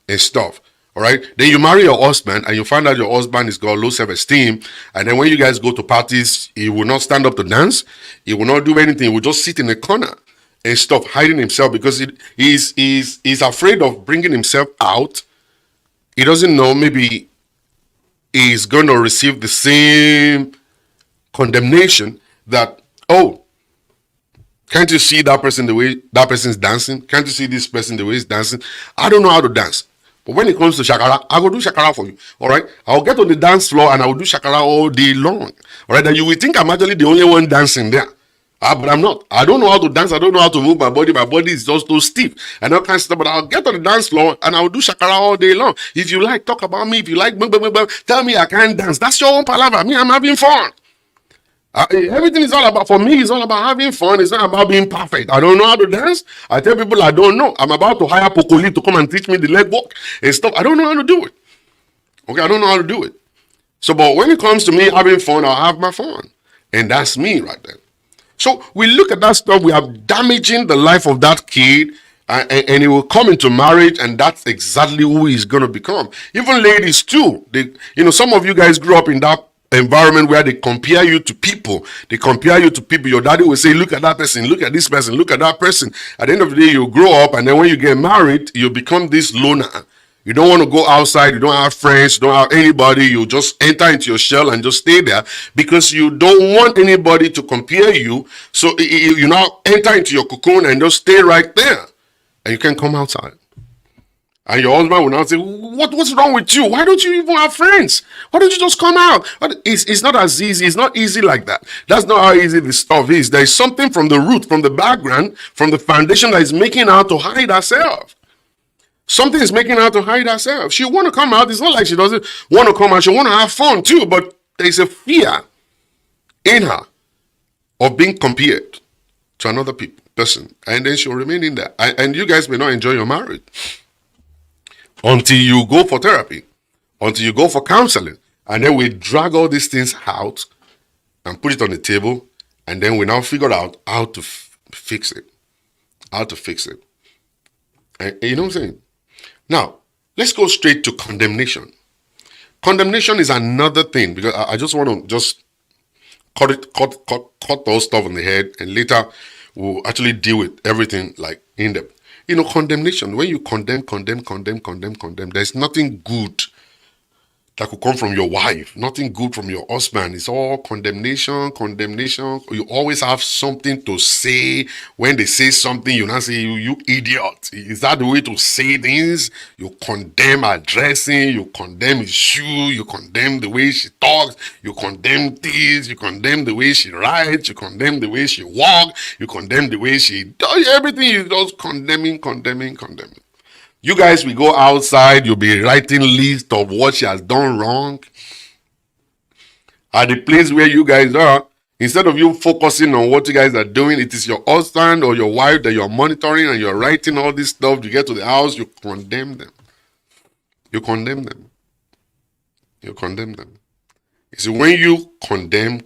and stuff. All right. Then you marry your husband and you find out your husband has got low self-esteem. And then when you guys go to parties, he will not stand up to dance. He will not do anything. He will just sit in a corner and stuff, hiding himself because he's afraid of bringing himself out. He doesn't know, maybe he's going to receive the same condemnation that, oh, can't you see that person the way that person's dancing? Can't you see this person the way he's dancing? I don't know how to dance. But when it comes to shakara, I will do shakara for you. All right? I'll get on the dance floor and I will do shakara all day long. All right? And you will think I'm actually the only one dancing there. But I'm not. I don't know how to dance. I don't know how to move my body. My body is just too stiff. And all kinds of stuff. But I'll get on the dance floor and I'll do shakara all day long. If you like, talk about me. If you like, tell me I can't dance. That's your own palaver. Me, I'm having fun. Everything is all about, for me, it's all about having fun. It's not about being perfect. I don't know how to dance. I tell people I don't know. I'm about to hire Pokoli to come and teach me the leg walk and stuff. I don't know how to do it. Okay, I don't know how to do it. So, but when it comes to me having fun, I'll have my fun. And that's me right there. So we look at that stuff, we are damaging the life of that kid, and he will come into marriage, and that's exactly who he's going to become. Even ladies too. Some of you guys grew up in that environment where they compare you to people. They compare you to people. Your daddy will say, look at that person, look at this person, look at that person. At the end of the day, you grow up, and then when you get married, you become this loner. You don't want to go outside. You don't have friends. You don't have anybody. You just enter into your shell and just stay there because you don't want anybody to compare you. So you now enter into your cocoon and just stay right there. And you can't come outside. And your husband will now say, what's wrong with you? Why don't you even have friends? Why don't you just come out? It's not as easy. It's not easy like that. That's not how easy this stuff is. There is something from the root, from the background, from the foundation that is making her to hide herself. Something is making her to hide herself. She want to come out. It's not like she doesn't want to come out. She want to have fun too. But there's a fear in her of being compared to another person. And then she'll remain in there. And you guys may not enjoy your marriage until you go for therapy, until you go for counseling. And then we drag all these things out and put it on the table. And then we now figure out how to fix it. How to fix it. And you know what I'm saying? Now, let's go straight to condemnation. Condemnation is another thing, because I just want to cut those stuff on the head, and later we'll actually deal with everything like in depth. Condemnation, when you condemn, there's nothing good that could come from your wife, nothing good from your husband. It's all condemnation. You always have something to say. When they say something, you now say, you idiot. Is that the way to say things? You condemn her dressing, you condemn his shoe, you condemn the way she talks, you condemn this, you condemn the way she writes, you condemn the way she walks, you condemn the way she does everything. You just condemning. You guys will go outside, you'll be writing list of what she has done wrong. At the place where you guys are, instead of you focusing on what you guys are doing, it is your husband or your wife that you're monitoring, and you're writing all this stuff. You get to the house, you condemn them. You condemn them. You see, when you condemn,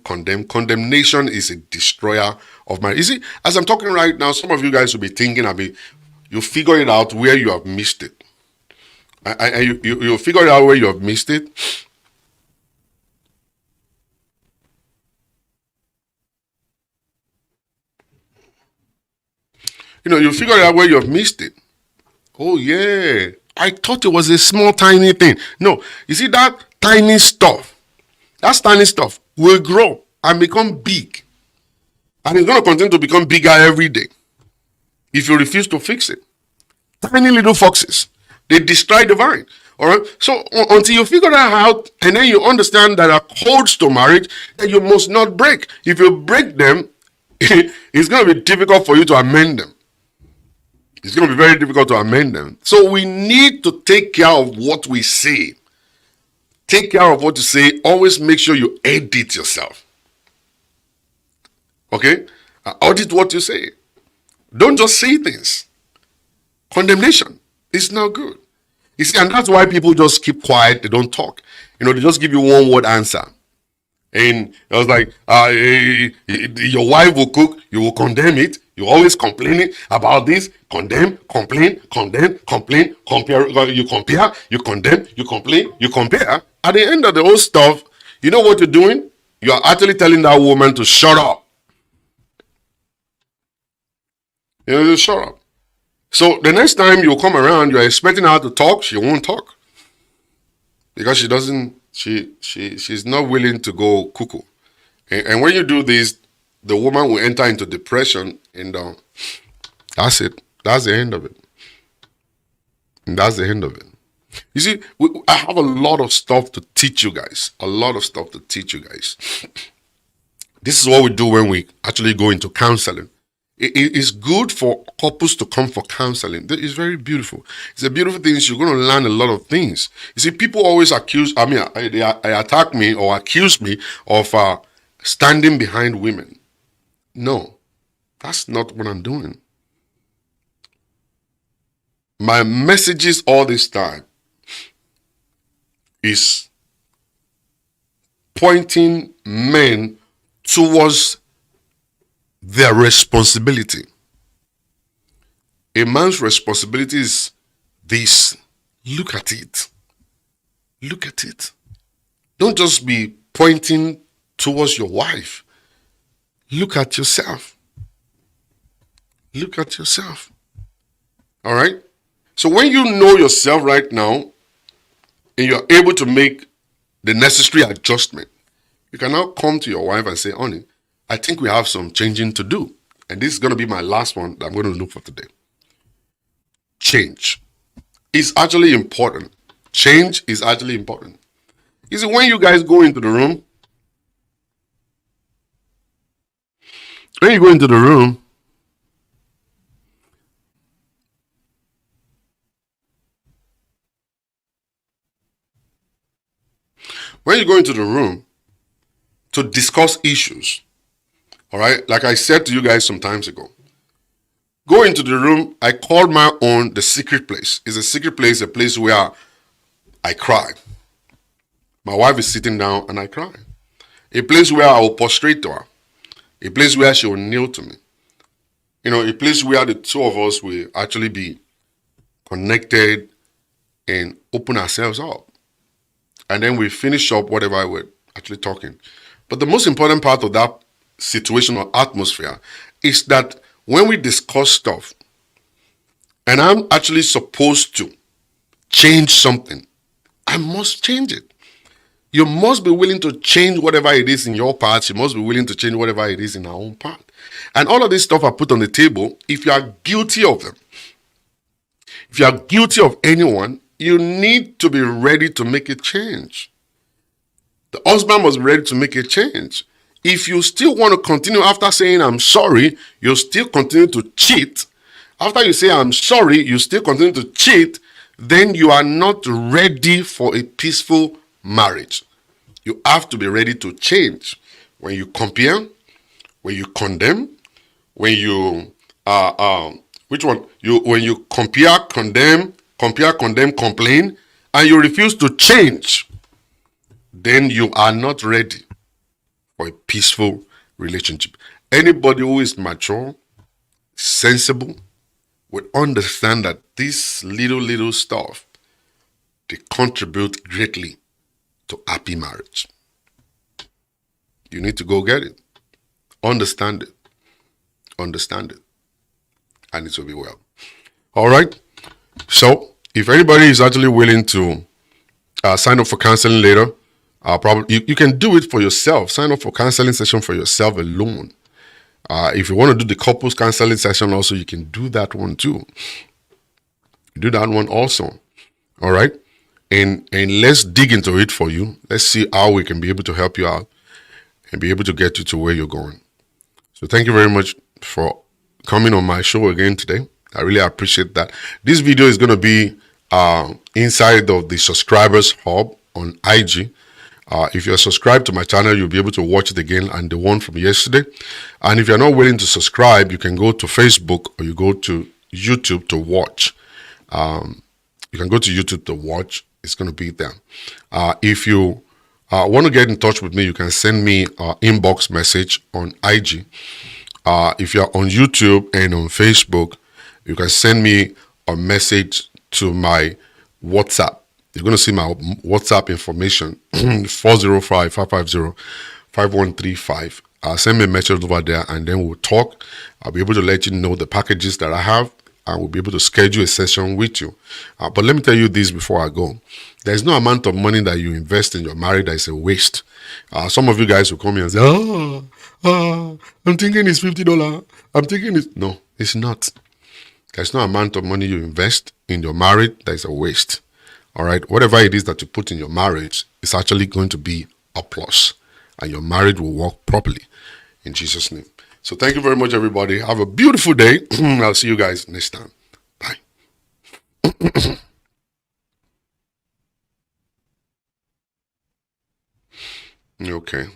condemnation is a destroyer of marriage. You see, as I'm talking right now, some of you guys will be thinking, you figure it out where you have missed it. And you figure it out where you have missed it. You figure it out where you have missed it. Oh yeah, I thought it was a small, tiny thing. No, you see that tiny stuff will grow and become big. And it's going to continue to become bigger every day if you refuse to fix it. Tiny little foxes, they destroy the vine. All right. So until you figure that out, and then you understand that are codes to marriage that you must not break. If you break them, it's going to be difficult for you to amend them. It's going to be very difficult to amend them. So we need to take care of what we say. Take care of what you say. Always make sure you edit yourself. Okay? Audit what you say. Don't just say things. Condemnation is not good. You see, and that's why people just keep quiet. They don't talk. They just give you one word answer. And I was like, your wife will cook, you will condemn it. You're always complaining about this. Condemn, complain, compare. You compare, you condemn, you complain, you compare. At the end of the whole stuff, you know what you're doing? You're actually telling that woman to shut up. Just shut up. So the next time you come around, you're expecting her to talk, she won't talk. Because she's not willing to go cuckoo. And when you do this, the woman will enter into depression, and that's it. That's the end of it. And that's the end of it. You see, I have a lot of stuff to teach you guys. This is what we do when we actually go into counseling. It is good for couples to come for counseling. It's very beautiful. It's a beautiful thing. You're going to learn a lot of things. You see, people always they attack me or accuse me of standing behind women. No, that's not what I'm doing. My messages all this time is pointing men towards their responsibility. A man's responsibility is this. Look at it. Look at it. Don't just be pointing towards your wife. Look at yourself. Look at yourself. All right? So when you know yourself right now and you're able to make the necessary adjustment, you can now come to your wife and say, honey, I think we have some changing to do. And this is going to be my last one that I'm going to do for today. Change is actually important. Change is actually important. You see, when you guys go into the room, when you go into the room, to discuss issues, all right, like I said to you guys some times ago, go into the room. I call my own the secret place. It's a secret place, a place where I cry. My wife is sitting down and I cry. A place where I will prostrate to her. A place where she will kneel to me. You know, a place where the two of us will actually be connected and open ourselves up. And then we finish up whatever we're actually talking. But the most important part of that situation or atmosphere is that when we discuss stuff, and I'm actually supposed to change something, I must change it. You must be willing to change whatever it is in your part. You must be willing to change whatever it is in our own part. And all of this stuff I put on the table, if you are guilty of them, if you are guilty of anyone, you need to be ready to make a change. The husband must be ready to make a change. If you still want to continue after saying I'm sorry, you still continue to cheat. After you say I'm sorry, you still continue to cheat, then you are not ready for a peaceful marriage. You have to be ready to change. When you compare, when you condemn, when you when you compare, condemn, complain, and you refuse to change, then you are not ready for a peaceful relationship. Anybody who is mature, sensible, would understand that this little stuff, they contribute greatly to happy marriage. You need to go get it. Understand it. Understand it. And it will be well. All right. So if anybody is actually willing to sign up for counseling later, you can do it for yourself. Sign up for counseling session for yourself alone. If you want to do the couples counseling session also, you can do that one too. Do that one also. All right. And let's dig into it for you. Let's see how we can be able to help you out and be able to get you to where you're going. So thank you very much for coming on my show again today. I really appreciate that. This video is going to be inside of the subscribers hub on IG. If you're subscribed to my channel, you'll be able to watch it again and the one from yesterday. And if you're not willing to subscribe, you can go to Facebook or you go to YouTube to watch. You can go to YouTube to watch. It's going to be there. If you want to get in touch with me, you can send me an inbox message on IG. If you're on YouTube and on Facebook, you can send me a message to my WhatsApp. You're going to see my WhatsApp information, 405-550-5135. Send me a message over there and then we'll talk. I'll be able to let you know the packages that I have and we'll be able to schedule a session with you. But let me tell you this before I go. There's no amount of money that you invest in your marriage that is a waste. Some of you guys will come here and say, I'm thinking it's $50. I'm thinking it's... No, it's not. There's no amount of money you invest in your marriage that is a waste. All right, whatever it is that you put in your marriage is actually going to be a plus, and your marriage will work properly. in Jesus' name. So thank you very much, everybody. Have a beautiful day. I'll see you guys next time. Bye. Okay.